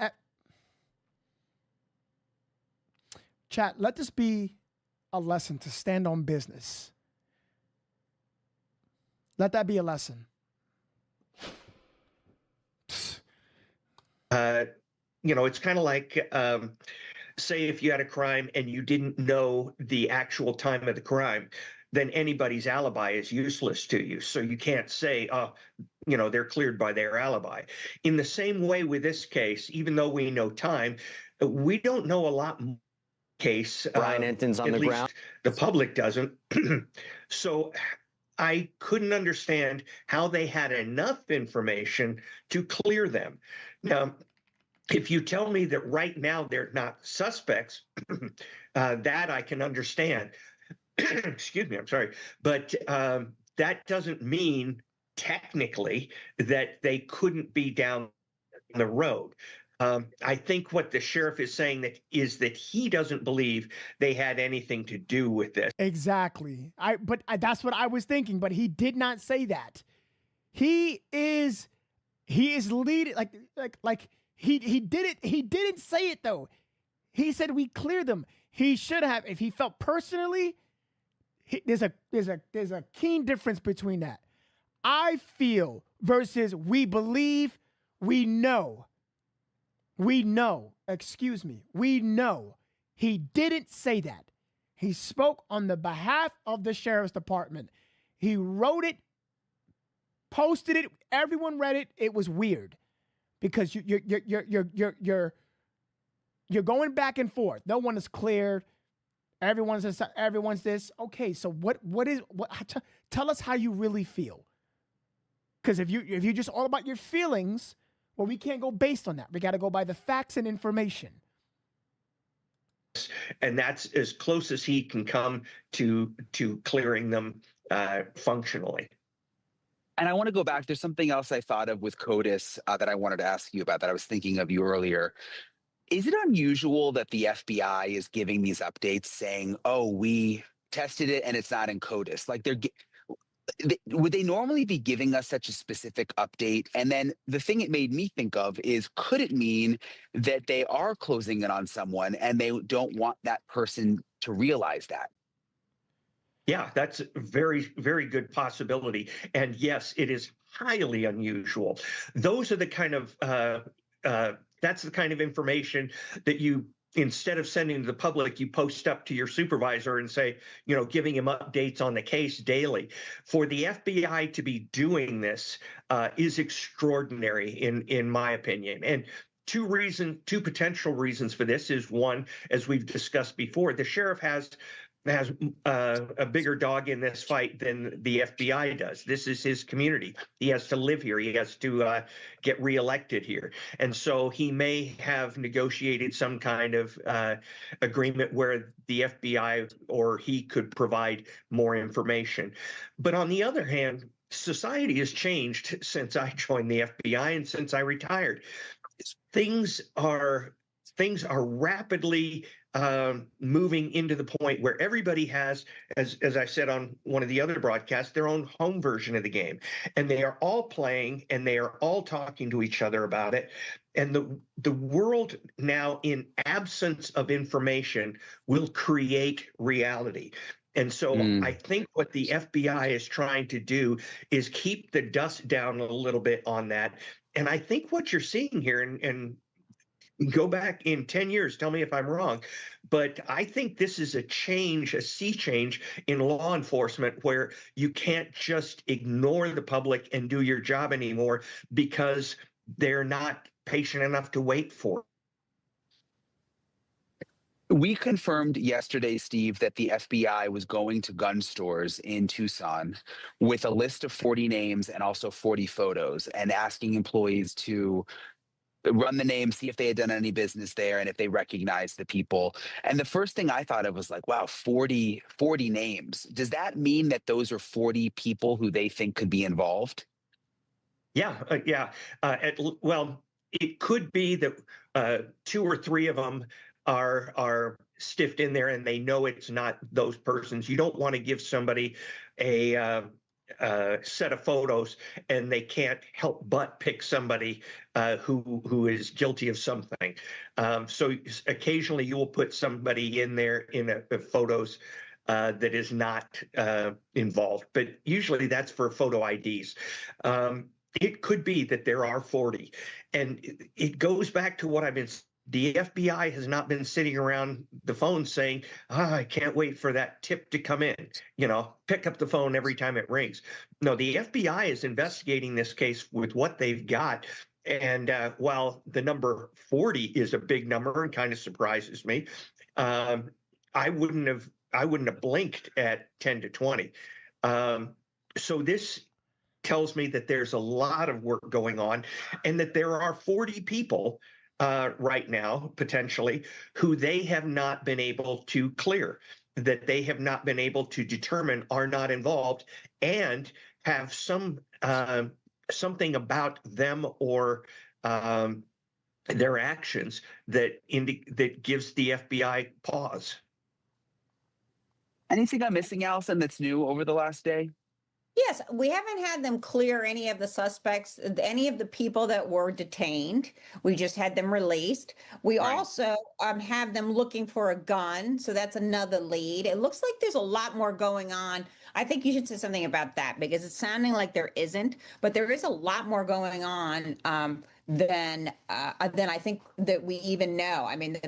Chat, let this be a lesson to stand on business. Let that be a lesson. It's kind of like... say if you had a crime and you didn't know the actual time of the crime, then anybody's alibi is useless to you. So you can't say, they're cleared by their alibi. In the same way with this case, even though we know time, we don't know a lot more case. Brian Enton's on the ground. The public doesn't. So I couldn't understand how they had enough information to clear them. Now, if you tell me that right now they're not suspects, that I can understand. Excuse me, I'm sorry. But that doesn't mean technically that they couldn't be down the road. I think what the sheriff is saying is that he doesn't believe they had anything to do with this. Exactly. That's what I was thinking, but he did not say that. He is leading like he did it. He didn't say it though. He said we cleared them. he should have, if he felt personally, there's a keen difference between that. I feel versus we believe, we know. We know. He didn't say that. He spoke on the behalf of the sheriff's department. He wrote it, posted it. Everyone read it. It was weird because you're going back and forth. No one is cleared. Everyone's this. Okay, so what? Tell us how you really feel. Because if you're just all about your feelings, well, we can't go based on that. We got to go by the facts and information. And that's as close as he can come to clearing them functionally. And I want to go back. There's something else I thought of with CODIS that I wanted to ask you about that I was thinking of you earlier. Is it unusual that the FBI is giving these updates saying, oh, we tested it and it's not in CODIS? Like would they normally be giving us such a specific update? And then the thing it made me think of is, could it mean that they are closing in on someone and they don't want that person to realize that? Yeah, that's a very, very good possibility. And yes, it is highly unusual. Those are the kind of that's the kind of information that you, instead of sending to the public, you post up to your supervisor and say, giving him updates on the case daily. For the FBI to be doing this is extraordinary, in my opinion. And two potential reasons for this is, one, as we've discussed before, the sheriff has a bigger dog in this fight than the FBI does. This is his community. He has to live here. He has to get reelected here. And so he may have negotiated some kind of agreement where the FBI or he could provide more information. But on the other hand, society has changed since I joined the FBI and since I retired. Things are rapidly moving into the point where everybody has, as I said on one of the other broadcasts, their own home version of the game. And they are all playing and they are all talking to each other about it. And the world now, in absence of information, will create reality. And so I think what the FBI is trying to do is keep the dust down a little bit on that. And I think what you're seeing here, and go back in 10 years, tell me if I'm wrong, but I think this is a sea change in law enforcement, where you can't just ignore the public and do your job anymore because they're not patient enough to wait for it. We confirmed yesterday, Steve, that the FBI was going to gun stores in Tucson with a list of 40 names and also 40 photos, and asking employees to run the names, see if they had done any business there and if they recognized the people. And the first thing I thought of was like, wow, 40 names. Does that mean that those are 40 people who they think could be involved? Yeah. Well, it could be that 2 or 3 of them are stiffed in there and they know it's not those persons. You don't want to give somebody a set of photos and they can't help but pick somebody who is guilty of something. So occasionally you will put somebody in there in photos that is not involved, but usually that's for photo IDs. It could be that there are 40, and it goes back to what I've been. The FBI has not been sitting around the phone saying, I can't wait for that tip to come in, pick up the phone every time it rings. No, the FBI is investigating this case with what they've got. And while the number 40 is a big number and kind of surprises me, I wouldn't have blinked at 10 to 20. So this tells me that there's a lot of work going on and that there are 40 people right now, potentially, who they have not been able to clear, that they have not been able to determine are not involved, and have something about them or their actions that gives the FBI pause. Anything I'm missing, Allison, that's new over the last day? Yes, we haven't had them clear any of the suspects, any of the people that were detained. We just had them released. We Right. also have them looking for a gun, so that's another lead. It looks like there's a lot more going on. I think you should say something about that because it's sounding like there isn't, but there is a lot more going on than I think that we even know. I mean,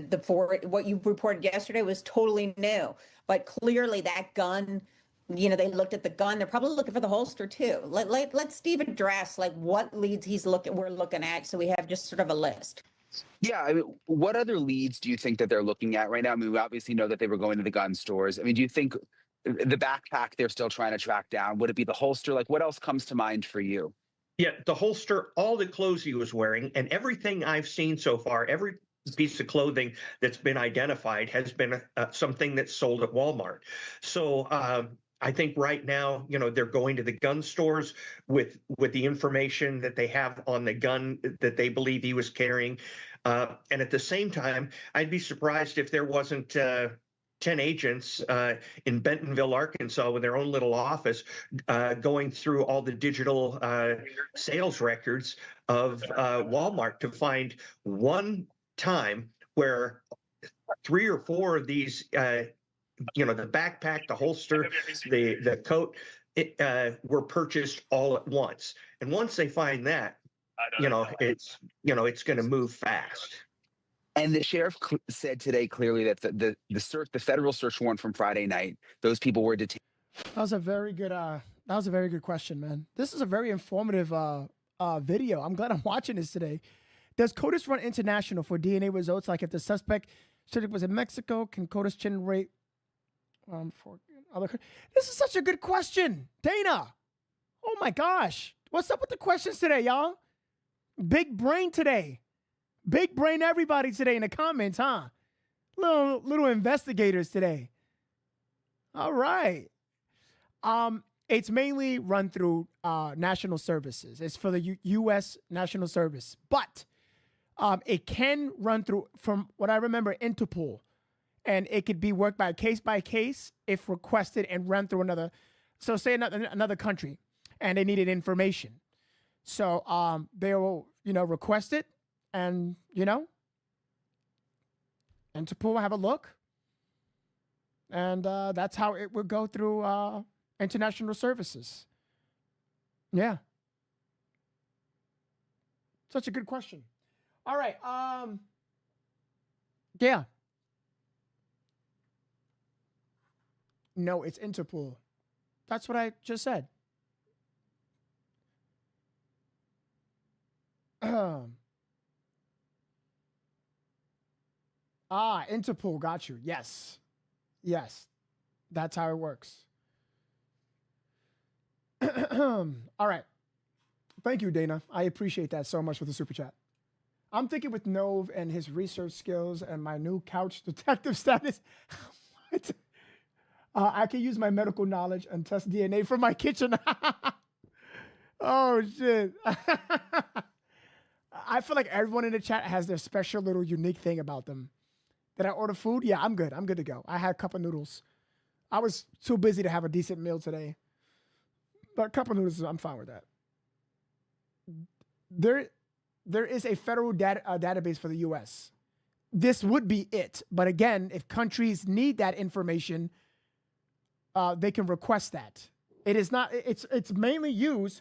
what you reported yesterday was totally new, but clearly that gun. They looked at the gun. They're probably looking for the holster too. Let Steve address like what leads we're looking at, so we have just sort of a list. Yeah, I mean, what other leads do you think that they're looking at right now? I mean, we obviously know that they were going to the gun stores. I mean, do you think the backpack they're still trying to track down? Would it be the holster? Like, what else comes to mind for you? Yeah, the holster, all the clothes he was wearing, and everything I've seen so far, every piece of clothing that's been identified has been something that's sold at Walmart. So I think right now, they're going to the gun stores with the information that they have on the gun that they believe he was carrying. And at the same time, I'd be surprised if there wasn't 10 agents in Bentonville, Arkansas, with their own little office, going through all the digital sales records of Walmart to find one time where 3 or 4 of these, the backpack, the holster, the coat, were purchased all at once. And once they find that, it's going to move fast. And the sheriff said today clearly that the federal search warrant from Friday night, those people were detained. That was a very good question, man. This is a very informative video. I'm glad I'm watching this today. Does CODIS run international for DNA results? Like if the suspect was in Mexico, can CODIS generate for other? This is such a good question, Dana. Oh my gosh. What's up with the questions today, y'all? Big brain today. Big brain everybody today in the comments, huh? Little investigators today. All right. It's mainly run through national services. It's for the U.S. National Service. But it can run through, from what I remember, Interpol. And it could be worked by case if requested and run through another. So say another country and they needed information. So they will, request it. And, Interpol will have a look. And that's how it would go through international services. Yeah. Such a good question. All right. Yeah. No, it's Interpol. That's what I just said. Interpol, got you. Yes. That's how it works. All right. Thank you, Dana. I appreciate that so much for the super chat. I'm thinking with Nove and his research skills and my new couch detective status, what? I can use my medical knowledge and test DNA from my kitchen. Oh, shit. I feel like everyone in the chat has their special little unique thing about them. Did I order food? Yeah, I'm good. I'm good to go. I had a cup of noodles. I was too busy to have a decent meal today. But a cup of noodles, I'm fine with that. There is a federal database for the U.S. This would be it. But again, if countries need that information, they can request that. It is not. It's mainly used,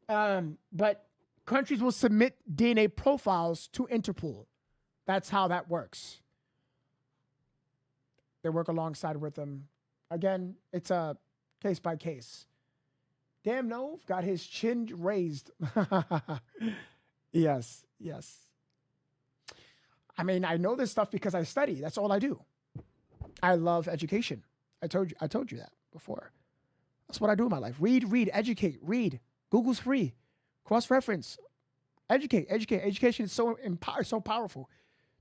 but countries will submit DNA profiles to Interpol. That's how that works. They work alongside with them. Again, it's a case by case. Damn, Nove got his chin raised. Yes. I mean, I know this stuff because I study. That's all I do. I love education. I told you that before. That's what I do in my life. Read, educate, read. Google's free. Cross-reference. Educate. Education is so powerful.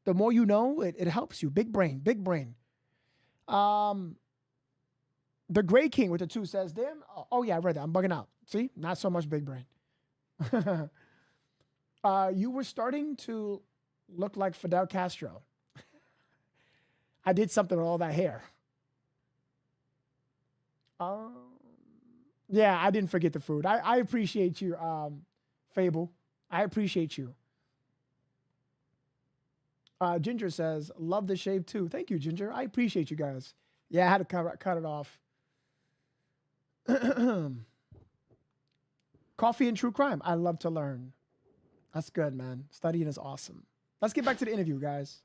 The more you know, it helps you. Big brain. The Gray King with the 2 says, damn. Oh, yeah, I read that. I'm bugging out. See? Not so much big brain. You were starting to look like Fidel Castro. I did something with all that hair. Yeah, I didn't forget the food. I appreciate you, Fable. I appreciate you. Ginger says, love the shave too. Thank you, Ginger. I appreciate you guys. Yeah, I had to cut it off. Coffee and true crime. I love to learn. That's good, man. Studying is awesome. Let's get back to the interview, guys.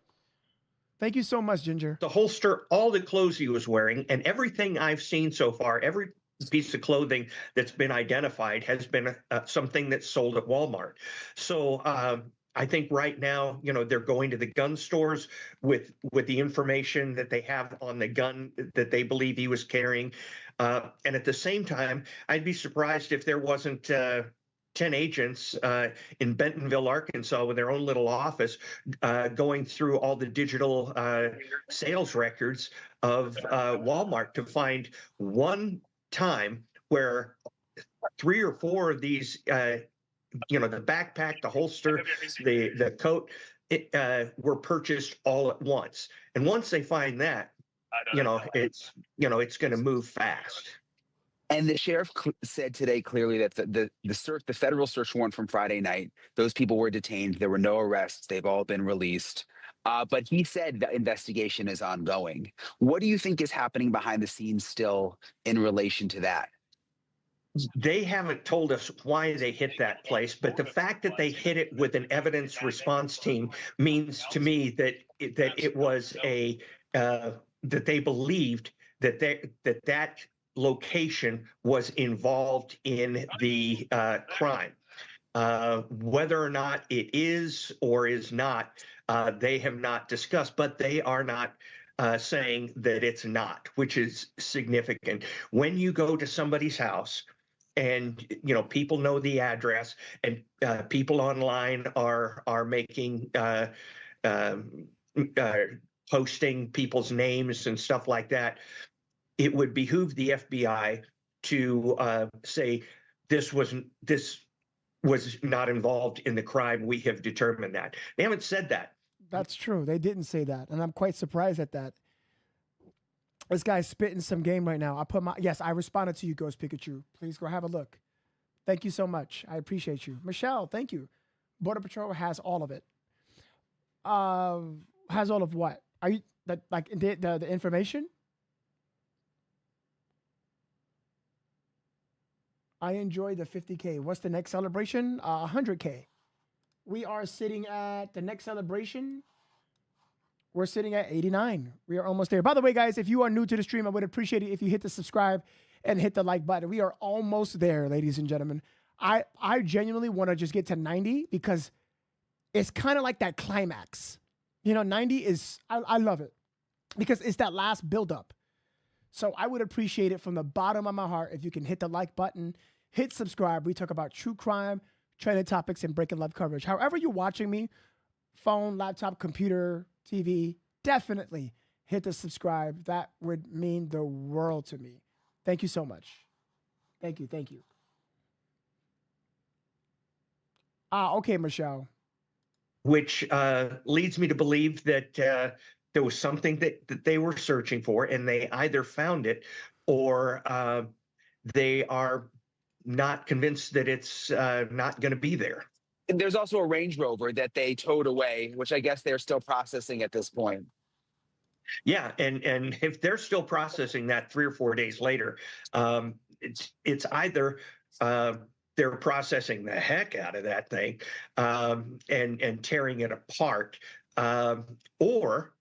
Thank you so much, Ginger. The holster, all the clothes he was wearing, and everything I've seen so far, every piece of clothing that's been identified has been something that's sold at Walmart. So I think right now, they're going to the gun stores with the information that they have on the gun that they believe he was carrying. And at the same time, I'd be surprised if there wasn't 10 agents in Bentonville, Arkansas, with their own little office, going through all the digital sales records of Walmart to find one time where 3 or 4 of these, the backpack, the holster, the coat, were purchased all at once. And once they find that, it's going to move fast. And the sheriff said today clearly that the federal search warrant from Friday night, those people were detained. There were no arrests. They've all been released. But he said the investigation is ongoing. What do you think is happening behind the scenes still in relation to that? They haven't told us why they hit that place, but the fact that they hit it with an evidence response team means to me that it was that they believed that location was involved in the crime. Whether or not it is or is not, they have not discussed, but they are not saying that it's not, which is significant. When you go to somebody's house and people know the address, and people online are making posting people's names and stuff like that, it would behoove the FBI to say this was not involved in the crime. We have determined that. They haven't said that. That's true. They didn't say that, and I'm quite surprised at that. This guy's spitting some game right now. I responded to you, Ghost Pikachu. Please go have a look. Thank you so much. I appreciate you. Michelle, thank you. Border Patrol has all of it. Has all of what? Are you the information? I enjoy the 50K. What's the next celebration? 100K. We are sitting at the next celebration. We're sitting at 89. We are almost there. By the way, guys, if you are new to the stream, I would appreciate it if you hit the subscribe and hit the like button. We are almost there, ladies and gentlemen. I genuinely want to just get to 90 because it's kind of like that climax. 90 is, I love it because it's that last buildup. So I would appreciate it from the bottom of my heart if you can hit the like button, hit subscribe. We talk about true crime, trending topics, and breaking love coverage. However you're watching me, phone, laptop, computer, TV, definitely hit the subscribe. That would mean the world to me. Thank you so much. Thank you. Thank you. Okay, Michelle. Which leads me to believe that there was something that they were searching for, and they either found it or they are not convinced that it's not going to be there. There's also a Range Rover that they towed away, which I guess they're still processing at this point. Yeah, and if they're still processing that 3 or 4 days later, it's either they're processing the heck out of that thing and tearing it apart, or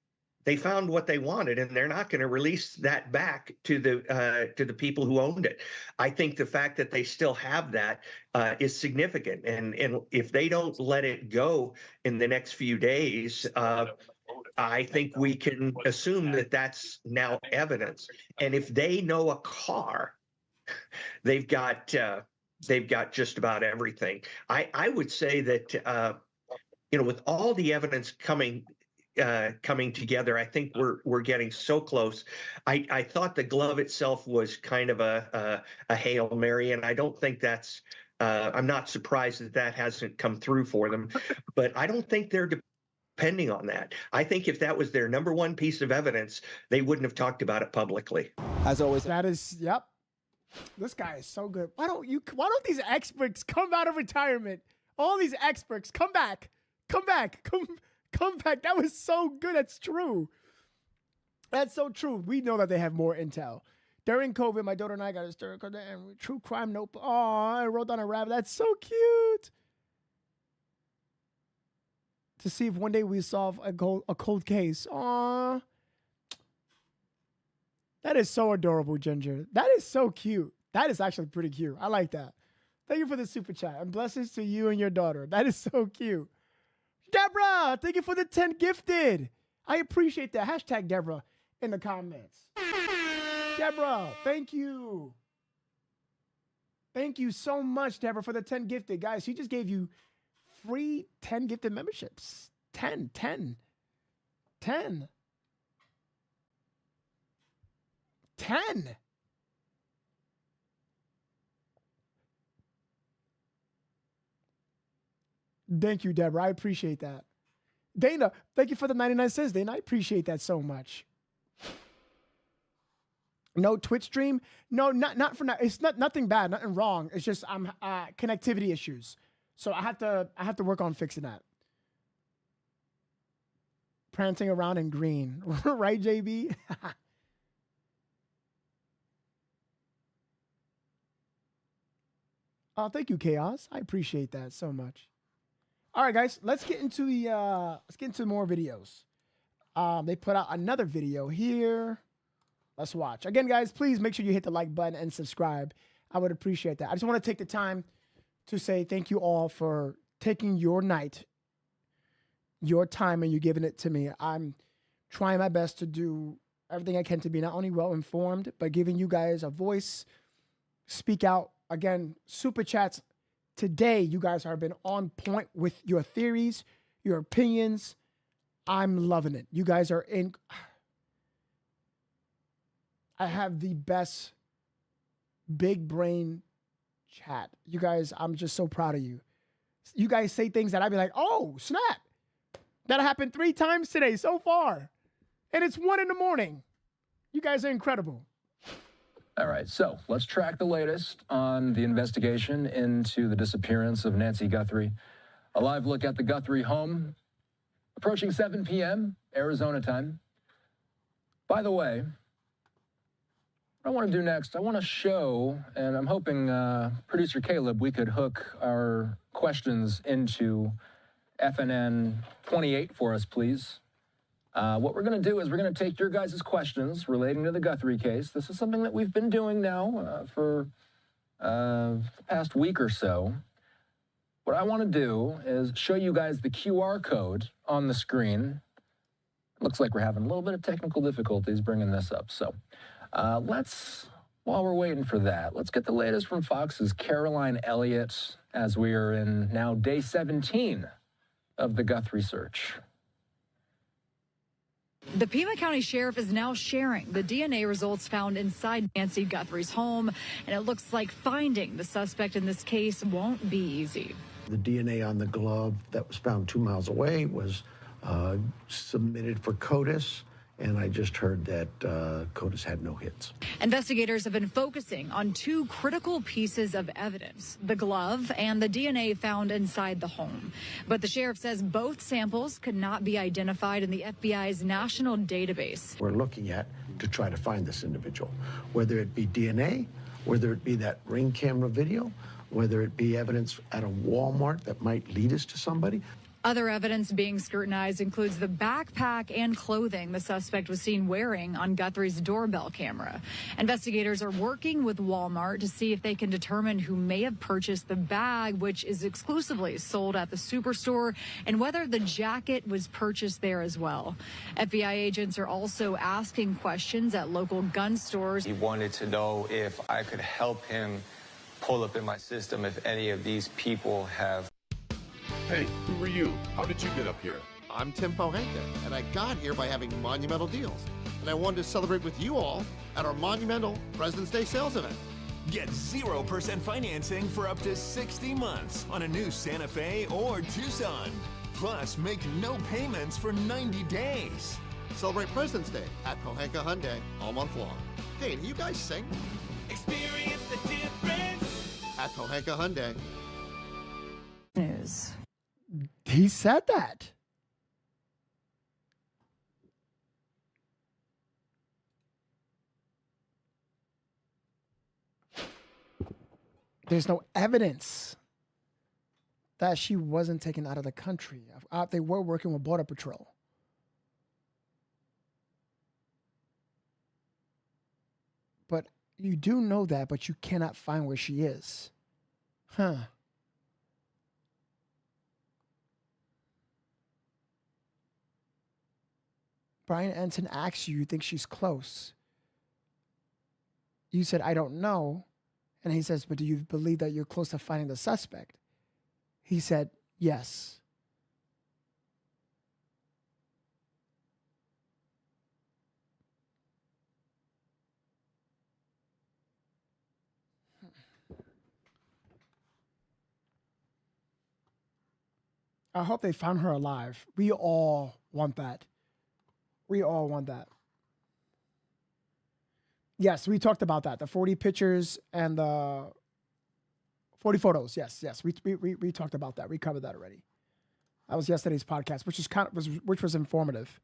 they found what they wanted and they're not going to release that back to the people who owned it. I think the fact that they still have that is significant, and if they don't let it go in the next few days, I think we can assume that that's now evidence. And if they know a car, they've got just about everything. I would say that with all the evidence coming together, I think we're getting so close. I thought the glove itself was kind of a Hail Mary, and I don't think that's I'm not surprised that hasn't come through for them, but I don't think they're depending on that. I think if that was their number one piece of evidence, they wouldn't have talked about it publicly. As always, that is, yep. This guy is so good. Why don't these experts come out of retirement? All these experts, come back. Come back. Come back. That was so good. That's true. That's so true. We know that they have more intel. During COVID, my daughter and I got a story called the True Crime Notebook. Oh, I wrote down a rabbit. That's so cute. To see if one day we solve a cold case. Aw. That is so adorable, Ginger. That is so cute. That is actually pretty cute. I like that. Thank you for the super chat. And blessings to you and your daughter. That is so cute. Deborah, thank you for the 10 gifted. I appreciate that. Hashtag Deborah in the comments. Deborah, thank you. Thank you so much, Deborah, for the 10 gifted. Guys, she just gave you free 10 gifted memberships. 10. Thank you, Deborah. I appreciate that. Dana, thank you for the 99 cents, Dana. I appreciate that so much. No Twitch stream? No, not for now. It's nothing bad, nothing wrong. It's just connectivity issues. So I have to work on fixing that. Prancing around in green. Right, JB? Oh, thank you, Chaos. I appreciate that so much. All right, guys, let's get into more videos. They put out another video here. Let's watch. Again, guys, please make sure you hit the like button and subscribe. I would appreciate that. I just want to take the time to say thank you all for taking your night, your time, and you giving it to me. I'm trying my best to do everything I can to be not only well-informed, but giving you guys a voice, speak out. Again, super chats. Today, you guys have been on point with your theories, your opinions. I'm loving it. You guys are in. I have the best big brain chat. You guys, I'm just so proud of you. You guys say things that I'd be like, oh, snap. That happened 3 times today so far. And it's 1 a.m. You guys are incredible. All right, so let's track the latest on the investigation into the disappearance of Nancy Guthrie. A live look at the Guthrie home, approaching 7 p.m. Arizona time. By the way, what I want to do next, I want to show, and I'm hoping producer Caleb, we could hook our questions into FNN 28 for us, please. What we're going to do is we're going to take your guys' questions relating to the Guthrie case. This is something that we've been doing now for the past week or so. What I want to do is show you guys the QR code on the screen. Looks like we're having a little bit of technical difficulties bringing this up. So while we're waiting for that, let's get the latest from Fox's Caroline Elliott as we are in now day 17 of the Guthrie search. The Pima County Sheriff is now sharing the DNA results found inside Nancy Guthrie's home, and it looks like finding the suspect in this case won't be easy. The DNA on the glove that was found 2 miles away was submitted for CODIS, and I just heard that CODIS had no hits. Investigators have been focusing on 2 critical pieces of evidence, the glove and the DNA found inside the home. But the sheriff says both samples could not be identified in the FBI's national database. We're looking at to try to find this individual, whether it be DNA, whether it be that Ring camera video, whether it be evidence at a Walmart that might lead us to somebody. Other evidence being scrutinized includes the backpack and clothing the suspect was seen wearing on Guthrie's doorbell camera. Investigators are working with Walmart to see if they can determine who may have purchased the bag, which is exclusively sold at the superstore, and whether the jacket was purchased there as well. FBI agents are also asking questions at local gun stores. He wanted to know if I could help him pull up in my system if any of these people have. Hey, who are you? How did you get up here? I'm Tim Pohanka, and I got here by having monumental deals. And I wanted to celebrate with you all at our monumental President's Day sales event. Get 0% financing for up to 60 months on a new Santa Fe or Tucson. Plus, make no payments for 90 days. Celebrate President's Day at Pohanka Hyundai all month long. Hey, do you guys sing? Experience at Pohanka Hyundai. News. He said that. There's no evidence that she wasn't taken out of the country. They were working with Border Patrol. But you do know that, but you cannot find where she is. Huh. Brian Ensign asks you think she's close. You said, I don't know. And he says, but do you believe that you're close to finding the suspect? He said, yes. I hope they found her alive. We all want that. We all want that. Yes, we talked about that. The 40 pictures and the 40 photos. Yes. We talked about that. We covered that already. That was yesterday's podcast, which was informative,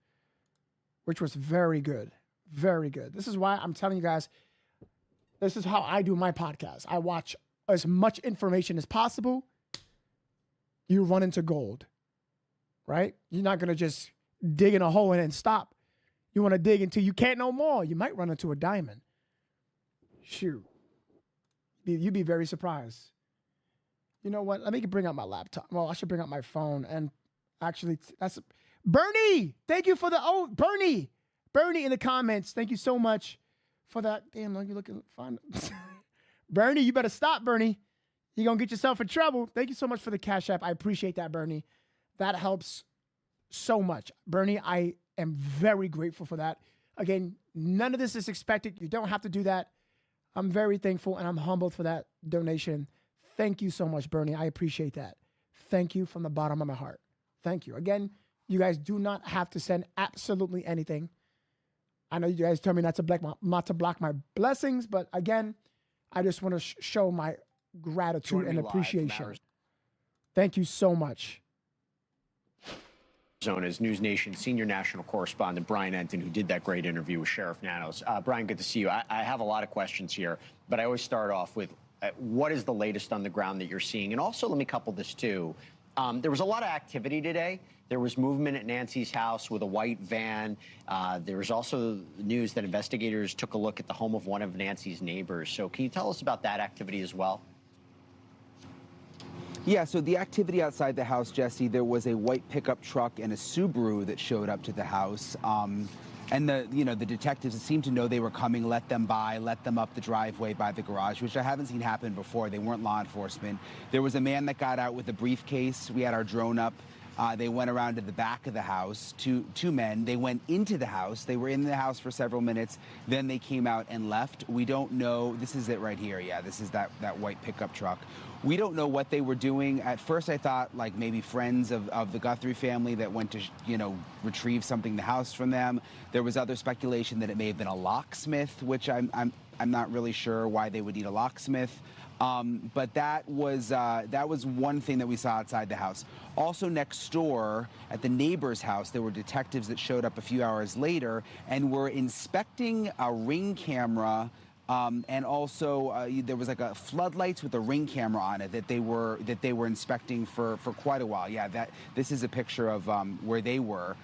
which was very good. Very good. This is why I'm telling you guys, this is how I do my podcast. I watch as much information as possible. You run into gold, right? You're not going to just dig in a hole and then stop. You want to dig until you can't no more. You might run into a diamond. Shoot. You'd be very surprised. You know what? Let me bring out my laptop. Well, I should bring out my phone. And actually, that's Bernie. Thank you for the Bernie. Bernie in the comments. Thank you so much for that. Damn, you're looking fine. Bernie, you better stop, Bernie. You're going to get yourself in trouble. Thank you so much for the Cash App. I appreciate that, Bernie. That helps so much. Bernie, I am very grateful for that. Again, none of this is expected. You don't have to do that. I'm very thankful and I'm humbled for that donation. Thank you so much, Bernie. I appreciate that. Thank you from the bottom of my heart. Thank you. Again, you guys do not have to send absolutely anything. I know you guys tell me not to block my blessings, but again, I just want to show my gratitude and appreciation. Thank you so much. Arizona's News Nation senior national correspondent Brian Ensign, who did that great interview with Sheriff Nanos. Brian, good to see you. I have a lot of questions here, but I always start off with what is the latest on the ground that you're seeing? And also, let me couple this too. There was a lot of activity today. There was movement at Nancy's house with a white van. There was also news that investigators took a look at the home of one of Nancy's neighbors. So can you tell us about that activity as well? Yeah, so the activity outside the house, Jesse, there was a white pickup truck and a Subaru that showed up to the house. And the detectives seemed to know they were coming, let them by, let them up the driveway by the garage, which I haven't seen happen before. They weren't law enforcement. There was a man that got out with a briefcase. We had our drone up. They went around to the back of the house, two men. They went into the house. They were in the house for several minutes. Then they came out and left. We don't know. This is it right here. Yeah, this is that white pickup truck. We don't know what they were doing. At first, I thought like maybe friends of the Guthrie family that went to, retrieve something in the house from them. There was other speculation that it may have been a locksmith, which I'm not really sure why they would need a locksmith. But that was one thing that we saw outside the house. Also next door at the neighbor's house, there were detectives that showed up a few hours later and were inspecting a Ring camera. And also there was like a floodlights with a Ring camera on it that they were inspecting for quite a while. Yeah, this is a picture of where they were.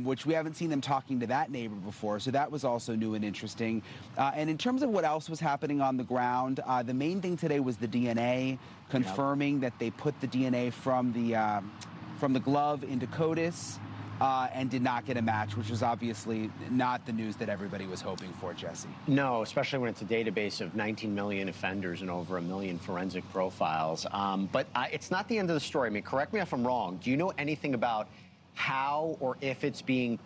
Which we haven't seen them talking to that neighbor before, so that was also new and interesting. And in terms of what else was happening on the ground, the main thing today was the DNA, confirming that they put the DNA from the glove into CODIS and did not get a match, which was obviously not the news that everybody was hoping for, Jesse. No, especially when it's a database of 19 million offenders and over 1 million forensic profiles. But it's not the end of the story. I mean, correct me if I'm wrong. Do you know anything about how or if it's being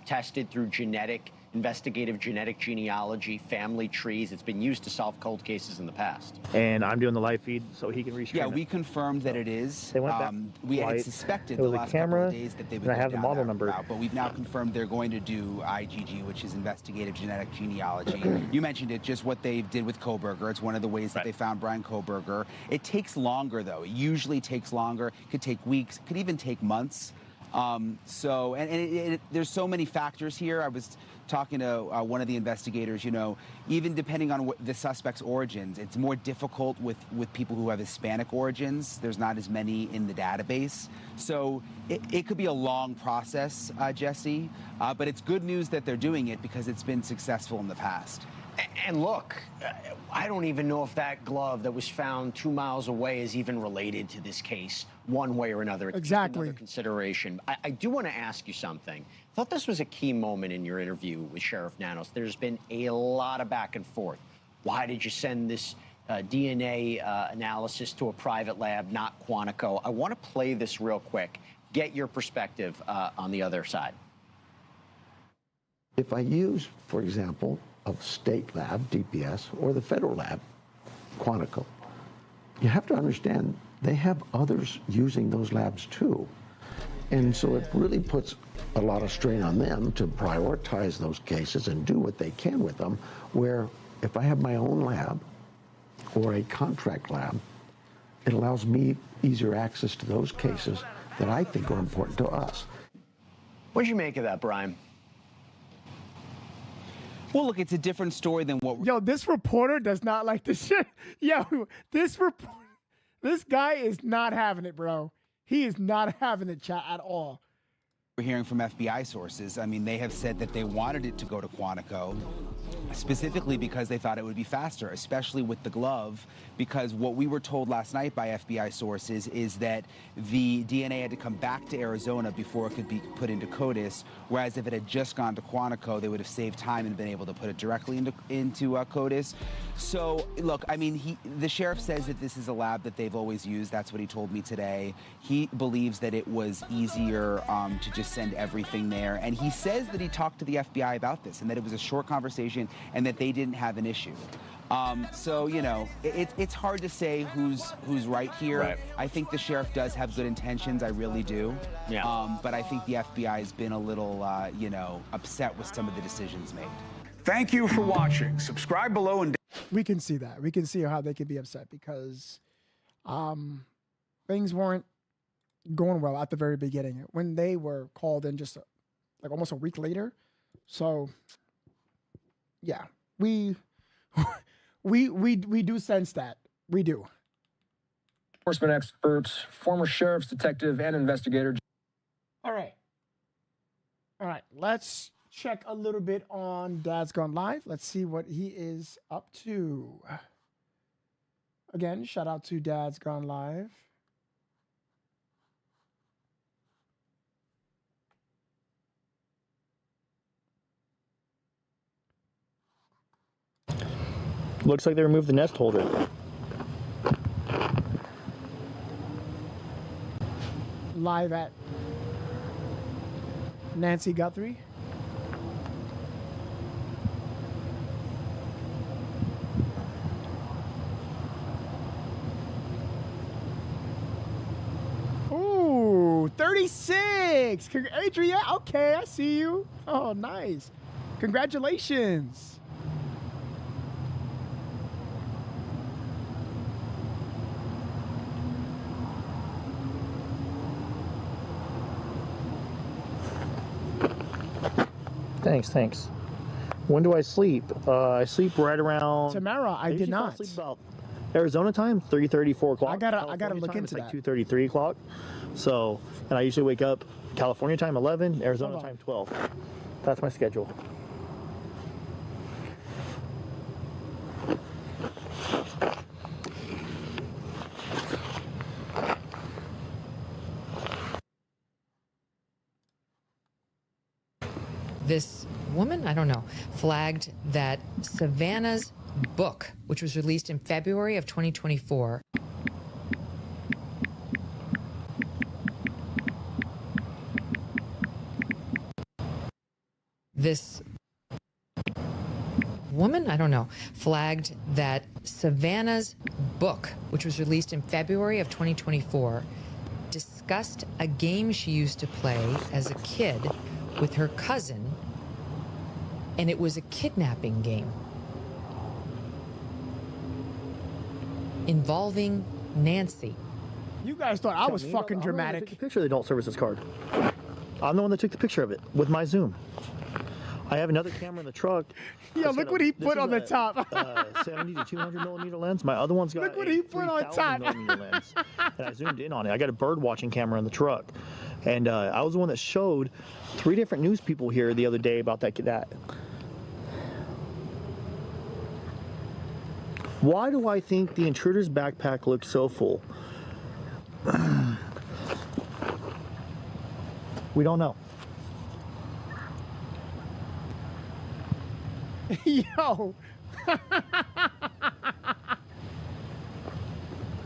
tested through genetic investigative genetic genealogy, family trees. It's been used to solve cold cases in the past. And I'm doing the live feed so he can restrain Yeah, it. we confirmed that it is. They went back We had light. suspected It was the a last camera, couple of days that they would and I go have the down model that number. route, but we've now confirmed they're going to do IGG, which is investigative genetic genealogy. You mentioned it, just what they did with Kohberger. It's one of the ways that they found Brian Kohberger. It takes longer, though. It usually takes longer. It could take weeks, could even take months. There's so many factors here. I was talking to one of the investigators, you know, even depending on what the suspect's origins, it's more difficult with people who have Hispanic origins. There's not as many in the database. So it could be a long process, Jesse, but it's good news that they're doing it because it's been successful in the past. And look, I don't even know if that glove that was found 2 miles away is even related to this case one way or another. It's Exactly. another consideration. I do want to ask you something. I thought this was a key moment in your interview with Sheriff Nanos. There's been a lot of back and forth. Why did you send this DNA analysis to a private lab, not Quantico? I want to play this real quick, get your perspective on the other side. If I use, for example, a state lab, DPS, or the federal lab, Quantico, you have to understand they have others using those labs too. And so it really puts a lot of strain on them to prioritize those cases and do what they can with them, where if I have my own lab or a contract lab, it allows me easier access to those cases that I think are important to us. What did you make of that, Brian? Well, look, it's a different story than what. Yo, this reporter does not like this shit. Yo, this guy is not having it, bro. He is not having it, chat, at all. We're hearing from FBI sources. I mean, they have said that they wanted it to go to Quantico, specifically because they thought it would be faster, especially with the glove, because what we were told last night by FBI sources is that the DNA had to come back to Arizona before it could be put into CODIS, whereas if it had just gone to Quantico, they would have saved time and been able to put it directly into CODIS. So, look, I mean, the sheriff says that this is a lab that they've always used. That's what he told me today. He believes that it was easier to just send everything there. And he says that he talked to the FBI about this and that it was a short conversation and that they didn't have an issue. So, you know, it's hard to say who's right here. Right. I think the sheriff does have good intentions. I really do. Yeah. But I think the FBI has been a little, upset with some of the decisions made. Thank you for watching. Subscribe below and... We can see that. We can see how they could be upset because things weren't going well at the very beginning when they were called in just like almost a week later. So, yeah, we do sense that. We do. Enforcement expert, former sheriff's detective, and investigator. All right. Let's check a little bit on Dad's Gone Live. Let's see what he is up to. Again, shout out to Dad's Gone Live. Looks like they removed the nest holder. Live at Nancy Guthrie. Ooh, 36. Adria, okay, I see you. Oh, nice. Congratulations. Thanks. When do I sleep? I sleep right around... Tamara, I did usually fall not. asleep about Arizona time, 3:30, 4 o'clock. I gotta California look time, into it's that. like 2:30, 3 o'clock. So, and I usually wake up California time 11, Arizona time 12. That's my schedule. This woman, I don't know, flagged that Savannah's book, which was released in February of 2024, this woman, I don't know, flagged that Savannah's book, which was released in February of 2024, discussed a game she used to play as a kid with her cousin, and it was a kidnapping game involving Nancy. You guys thought I was fucking dramatic. Take the picture of the adult services card. I'm the one that took the picture of it with my zoom. I have another camera in the truck. Yeah, look what he put on the top. 70 to 200 millimeter lens. My other one's got Look what he put on top. millimeter lens. And I zoomed in on it. I got a bird watching camera in the truck. And I was the one that showed 3 different news people here the other day about that. Why do I think the intruder's backpack looks so full? We don't know. Yo.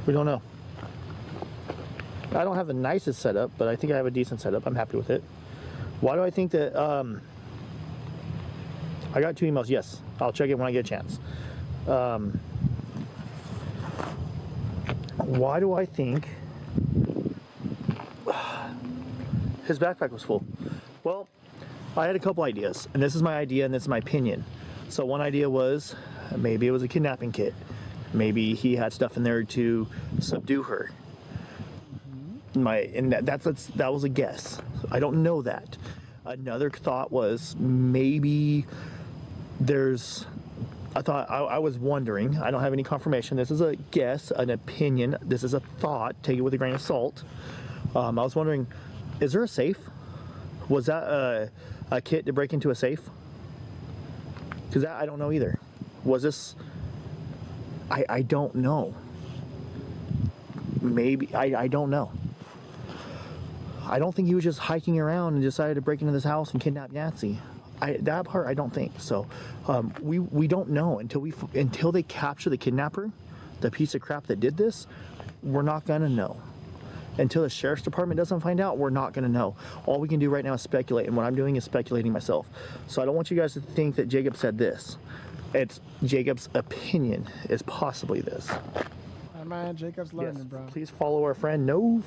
We don't know. I don't have the nicest setup, but I think I have a decent setup. I'm happy with it. Why do I think that, I got 2 emails. Yes, I'll check it when I get a chance. Why do I think his backpack was full? Well, I had a couple ideas, and this is my idea and this is my opinion. So one idea was maybe it was a kidnapping kit. Maybe he had stuff in there to subdue her. That was a guess. I don't know that. Another thought was maybe I was wondering, I don't have any confirmation. This is a guess, an opinion. This is a thought. Take it with a grain of salt. I was wondering, is there a safe? Was that a kit to break into a safe? Because I don't know either. Was this? I don't know. Maybe, I don't know. I don't think he was just hiking around and decided to break into this house and kidnap Nancy. That part I don't think. So we don't know until they capture the kidnapper, the piece of crap that did this. We're not gonna know. Until the sheriff's department doesn't find out, we're not gonna know. All we can do right now is speculate, and what I'm doing is speculating myself. So I don't want you guys to think that Jacob said this. It's Jacob's opinion is possibly this. Oh, man, Jacob's learning, yes, bro. Please follow our friend Nove.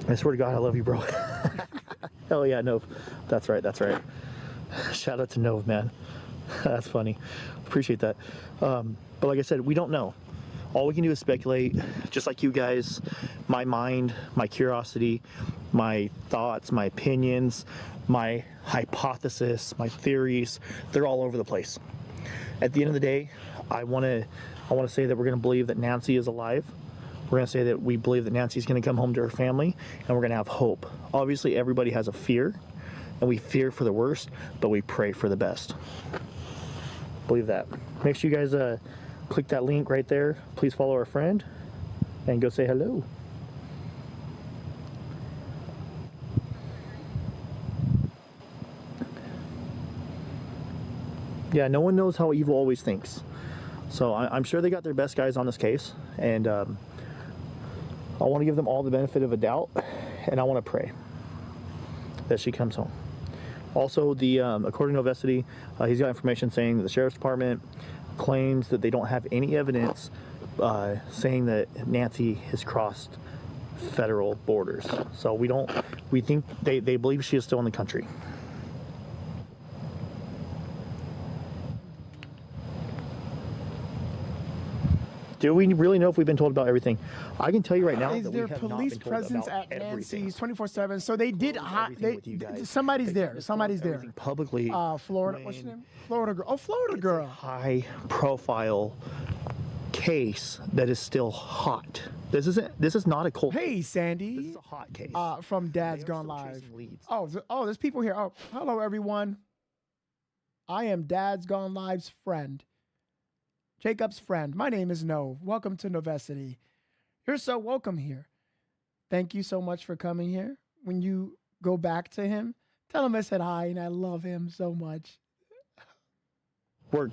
I swear to God, I love you, bro. Hell yeah, Nove. That's right, that's right. Shout out to Nove, man. That's funny. Appreciate that. But like I said, we don't know. All we can do is speculate, just like you guys. My mind, my curiosity, my thoughts, my opinions, my hypothesis, my theories, they're all over the place. At the end of the day, I want to say that we're going to believe that Nancy is alive. We're going to say that we believe that Nancy's going to come home to her family, and we're going to have hope. Obviously, everybody has a fear, and we fear for the worst, but we pray for the best. Believe that. Make sure you guys click that link right there. Please follow our friend, and go say hello. Yeah, no one knows how evil always thinks. So I'm sure they got their best guys on this case, and I want to give them all the benefit of a doubt, and I want to pray that she comes home. Also, according to Novacity, he's got information saying that the sheriff's department claims that they don't have any evidence saying that Nancy has crossed federal borders. So we think they believe she is still in the country. Do we really know if we've been told about everything? I can tell you right now Is that there we have police not been told presence about at everything. Nancy's 24/7? So they did. Somebody's there. Somebody's there. Publicly. Florida. What's your name? Florida girl. Oh, Florida girl. High-profile case that is still hot. This is not a cold. Hey, Sandy. This is a hot case. From Dad's Gone Live. Oh, there's people here. Oh, hello everyone. I am Dad's Gone Live's friend. Jacob's friend. My name is Nove. Welcome to Novacity. You're so welcome here. Thank you so much for coming here. When you go back to him, tell him I said hi and I love him so much. We're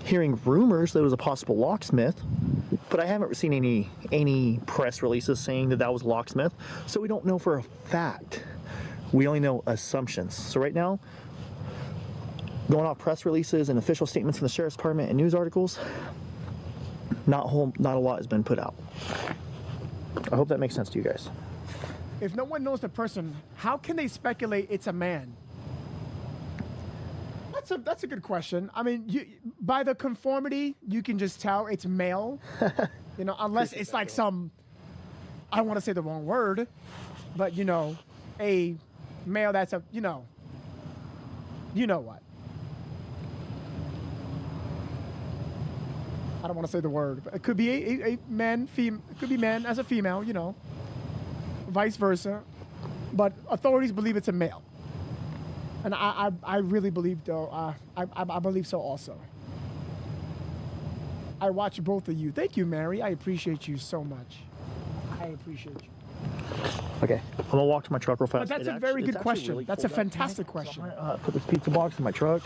hearing rumors that it was a possible locksmith, but I haven't seen any press releases saying that was a locksmith, so we don't know for a fact. We only know assumptions. So right now, Going off press releases and official statements from the Sheriff's Department and news articles, not a lot has been put out. I hope that makes sense to you guys. If no one knows the person, how can they speculate it's a man? That's a good question. I mean, by the conformity, you can just tell it's male. You know, unless it's like some, I don't want to say the wrong word, but you know, a male that's a, you know what. I don't want to say the word, but it could be a man, it could be man as a female, you know, vice versa. But authorities believe it's a male. And I really believe, though, I believe so also. I watch both of you. Thank you, Mary. I appreciate you so much. I appreciate you. Okay, I'm gonna walk to my truck real fast. But that's a very good question. Really that's a fantastic question. So I'm gonna put this pizza box in my truck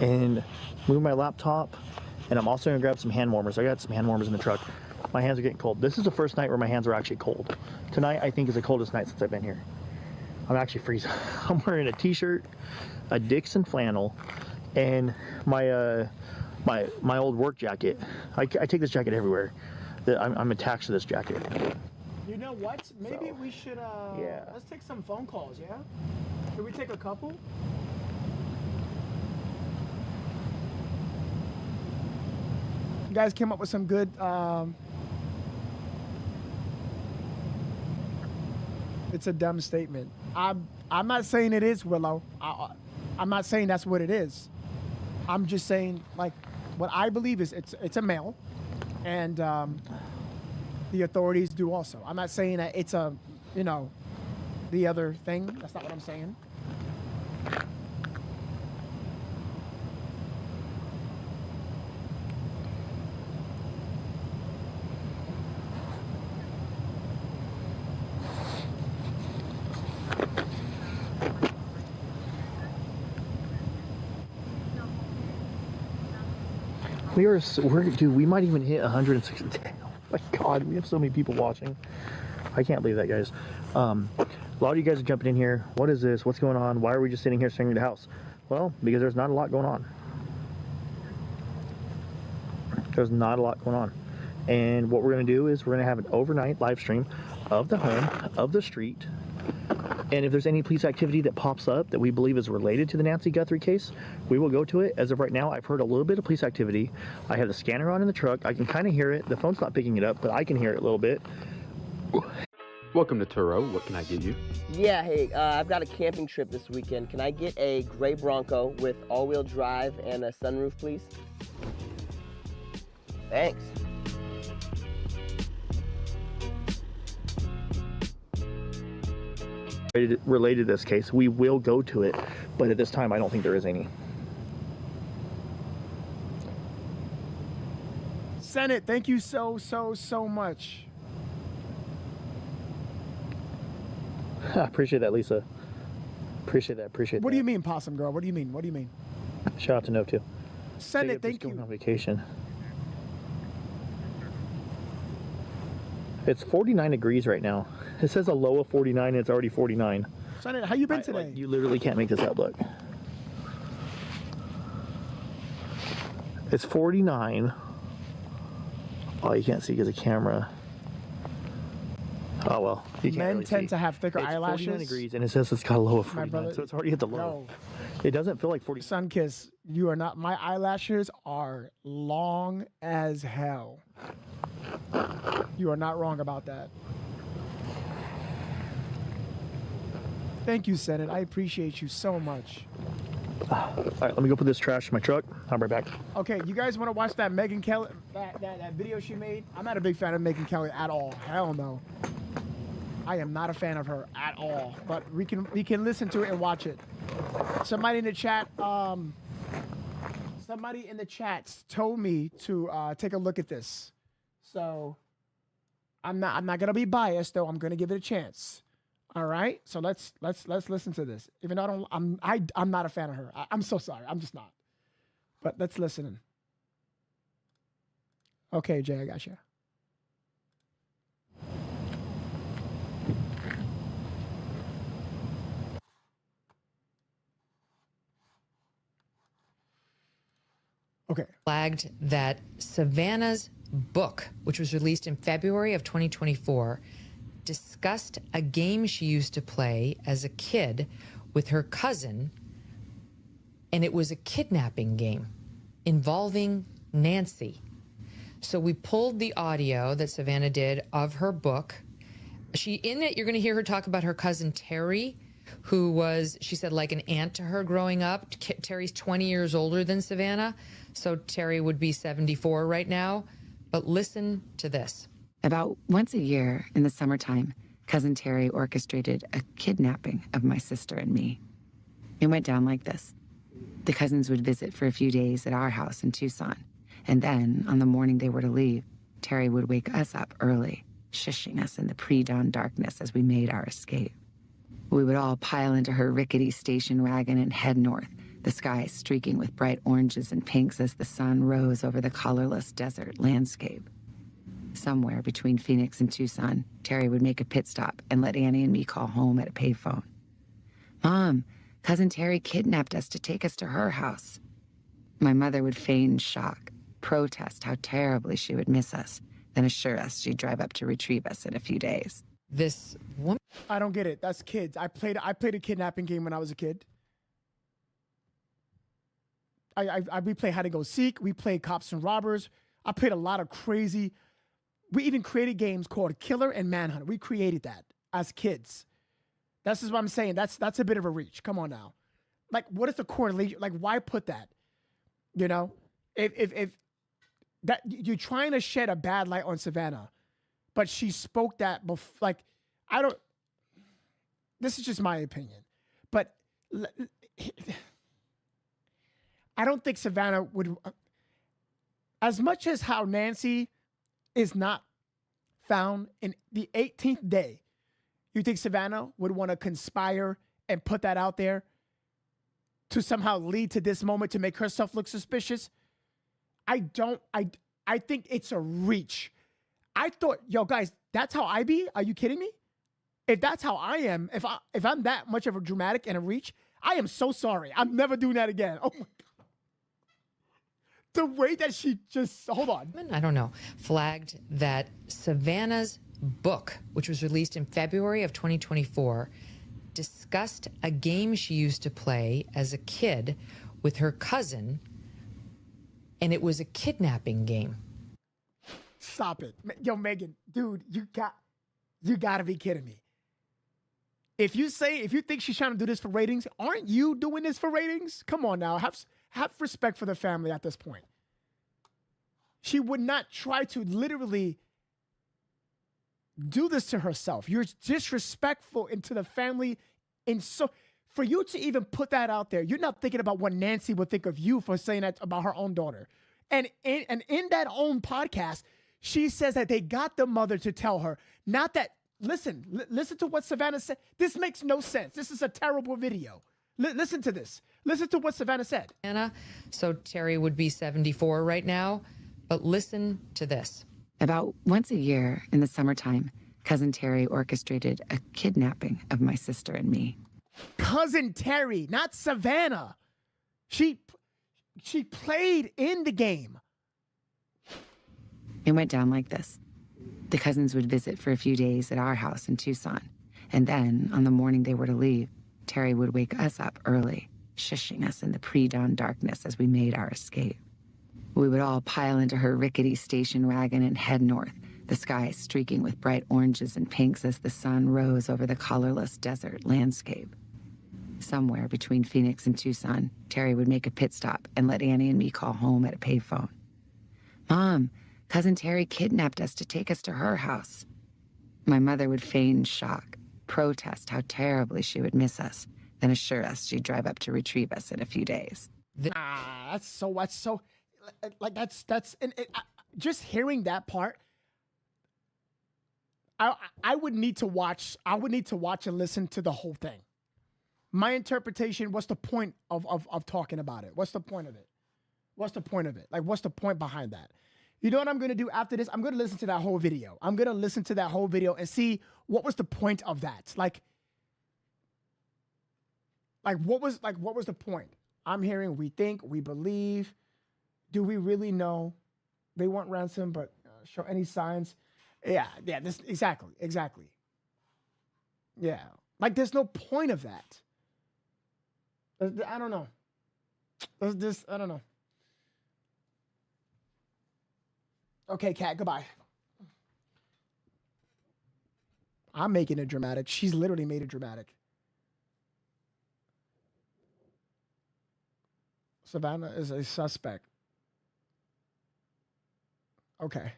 and move my laptop. And I'm also gonna grab some hand warmers. I got some hand warmers in the truck. My hands are getting cold. This is the first night where my hands are actually cold. Tonight, I think, is the coldest night since I've been here. I'm actually freezing. I'm wearing a t-shirt, a Dixon flannel, and my my old work jacket. I take this jacket everywhere. I'm attached to this jacket. You know what? Maybe we should, let's take some phone calls, yeah? Can we take a couple? You guys came up with some good, it's a dumb statement. I'm not saying it is, Willow. I'm not saying that's what it is. I'm just saying, like, what I believe is it's a male, and the authorities do also. I'm not saying that it's a, you know, the other thing. That's not what I'm saying. Dude, we might even hit 160. Oh my God, we have so many people watching. I can't believe that, guys. A lot of you guys are jumping in here. What is this? What's going on? Why are we just sitting here staring at the house? Well, because there's not a lot going on. There's not a lot going on. And what we're going to do is we're going to have an overnight live stream of the home, of the street. And if there's any police activity that pops up that we believe is related to the Nancy Guthrie case, we will go to it. As of right now, I've heard a little bit of police activity. I have the scanner on in the truck. I can kind of hear it. The phone's not picking it up, but I can hear it a little bit. Welcome to Turo. What can I get you? Yeah, hey, I've got a camping trip this weekend. Can I get a gray Bronco with all-wheel drive and a sunroof, please? Thanks. Related to this case, we will go to it, but at this time I don't think there is any. Senate, thank you so much. I appreciate that, Lisa. Appreciate that. What do you mean, Possum Girl? What do you mean? Shout out to Nove too. Senate, thank you. Going on vacation. It's 49 degrees right now. It says a low of 49 and it's already 49. Senate, how you been today? Like, you literally can't make this up, look. It's 49. Oh, you can't see because of the camera. Oh, well. You can't Men really tend see. to have thicker It's eyelashes. 49 degrees and it says it's got a low of My 49, brother, so it's already hit the low. no. It doesn't feel like 40. Sunkiss, you are not, my eyelashes are long as hell. You are not wrong about that. Thank you, Senate. I appreciate you so much. All right, let me go put this trash in my truck. I'll be right back. Okay, you guys want to watch that Megyn Kelly, that video she made? I'm not a big fan of Megyn Kelly at all. Hell no. I am not a fan of her at all. But we can listen to it and watch it. Somebody in the chat, told me to take a look at this. So I'm not gonna be biased though. I'm gonna give it a chance. All right. So let's listen to this. Even though I'm not a fan of her. I'm so sorry. I'm just not. But let's listen. Okay, Jay, I got you. Okay. Flagged that Savannah's book, which was released in February of 2024, discussed a game she used to play as a kid with her cousin, and it was a kidnapping game involving Nancy. So we pulled the audio that Savannah did of her book. In it, you're going to hear her talk about her cousin Terry, who was, she said, like an aunt to her growing up. Terry's 20 years older than Savannah, so Terry would be 74 right now. But listen to this. About once a year in the summertime, Cousin Terry orchestrated a kidnapping of my sister and me. It went down like this. The cousins would visit for a few days at our house in Tucson, and then, on the morning they were to leave, Terry would wake us up early, shushing us in the pre-dawn darkness as we made our escape. We would all pile into her rickety station wagon and head north, the sky streaking with bright oranges and pinks as the sun rose over the colorless desert landscape. Somewhere between Phoenix and Tucson, Terry would make a pit stop and let Annie and me call home at a payphone. "Mom, Cousin Terry kidnapped us to take us to her house." My mother would feign shock, protest how terribly she would miss us, then assure us she'd drive up to retrieve us in a few days. This woman... I don't get it. That's kids. I played a kidnapping game when I was a kid. We played hide and go seek. We played cops and robbers. I played a lot of crazy. We even created games called Killer and Manhunt. We created that as kids. That's just what I'm saying. That's a bit of a reach. Come on now. Like, what is the correlation? Like, why put that? You know, if that you're trying to shed a bad light on Savannah, but she spoke that before. Like, I don't. This is just my opinion, but I don't think Savannah would. As much as how Nancy is not found in the 18th day, you think Savannah would want to conspire and put that out there to somehow lead to this moment to make herself look suspicious? I think it's a reach. I thought, yo, guys, that's how I be? Are you kidding me? If that's how I am, if I'm that much of a dramatic and a reach, I am so sorry. I'm never doing that again. Oh my God. The way that she just, hold on. I don't know, flagged that Savannah's book, which was released in February of 2024, discussed a game she used to play as a kid with her cousin, and it was a kidnapping game. Stop it. Yo, Megan, dude, you gotta be kidding me. If you think she's trying to do this for ratings, aren't you doing this for ratings? Come on now, have respect for the family at this point. She would not try to literally do this to herself. You're disrespectful into the family. And so for you to even put that out there, you're not thinking about what Nancy would think of you for saying that about her own daughter. And in that own podcast, she says that they got the mother to tell her, not that, listen to what Savannah said. This makes no sense. This is a terrible video. Listen to this. Listen to what Savannah said. Anna, so Terry would be 74 right now, but listen to this. About once a year in the summertime, Cousin Terry orchestrated a kidnapping of my sister and me. Cousin Terry, not Savannah. She played in the game. It went down like this. The cousins would visit for a few days at our house in Tucson, and then, on the morning they were to leave, Terry would wake us up early, shushing us in the pre-dawn darkness as we made our escape. We would all pile into her rickety station wagon and head north, the sky streaking with bright oranges and pinks as the sun rose over the colorless desert landscape. Somewhere between Phoenix and Tucson, Terry would make a pit stop and let Annie and me call home at a payphone. "Mom, Cousin Terry kidnapped us to take us to her house." My mother would feign shock, protest how terribly she would miss us, then assure us she'd drive up to retrieve us in a few days. That's so, like just hearing that part, I would need to watch and listen to the whole thing. My interpretation, what's the point of talking about it? What's the point of it? What's the point of it? Like, what's the point behind that? You know what I'm going to do after this? I'm going to listen to that whole video. I'm going to listen to that whole video and see what was the point of that. Like what was the point? I'm hearing we think, we believe, Do we really know they want ransom, but show any signs? Yeah, this exactly. Yeah, like there's no point of that. I don't know. I don't know. Okay, Kat, goodbye. I'm making it dramatic. She's literally made it dramatic. Savannah is a suspect. Okay.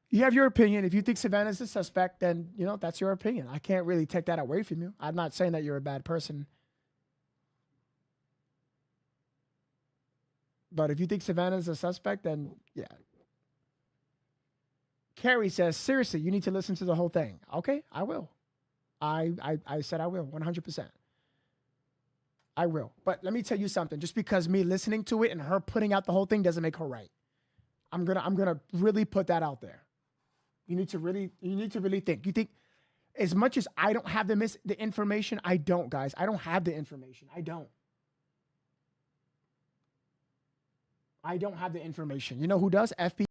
You have your opinion. If you think Savannah is a suspect, then, that's your opinion. I can't really take that away from you. I'm not saying that you're a bad person. But if you think Savannah is a suspect, then yeah. Carrie says, seriously, you need to listen to the whole thing. Okay, I will. I said I will, 100%. I will. But let me tell you something. Just because me listening to it and her putting out the whole thing doesn't make her right. I'm gonna really put that out there. You need to really think. You think, as much as I don't have the information, I don't, guys. I don't have the information. I don't have the information. You know who does? FB.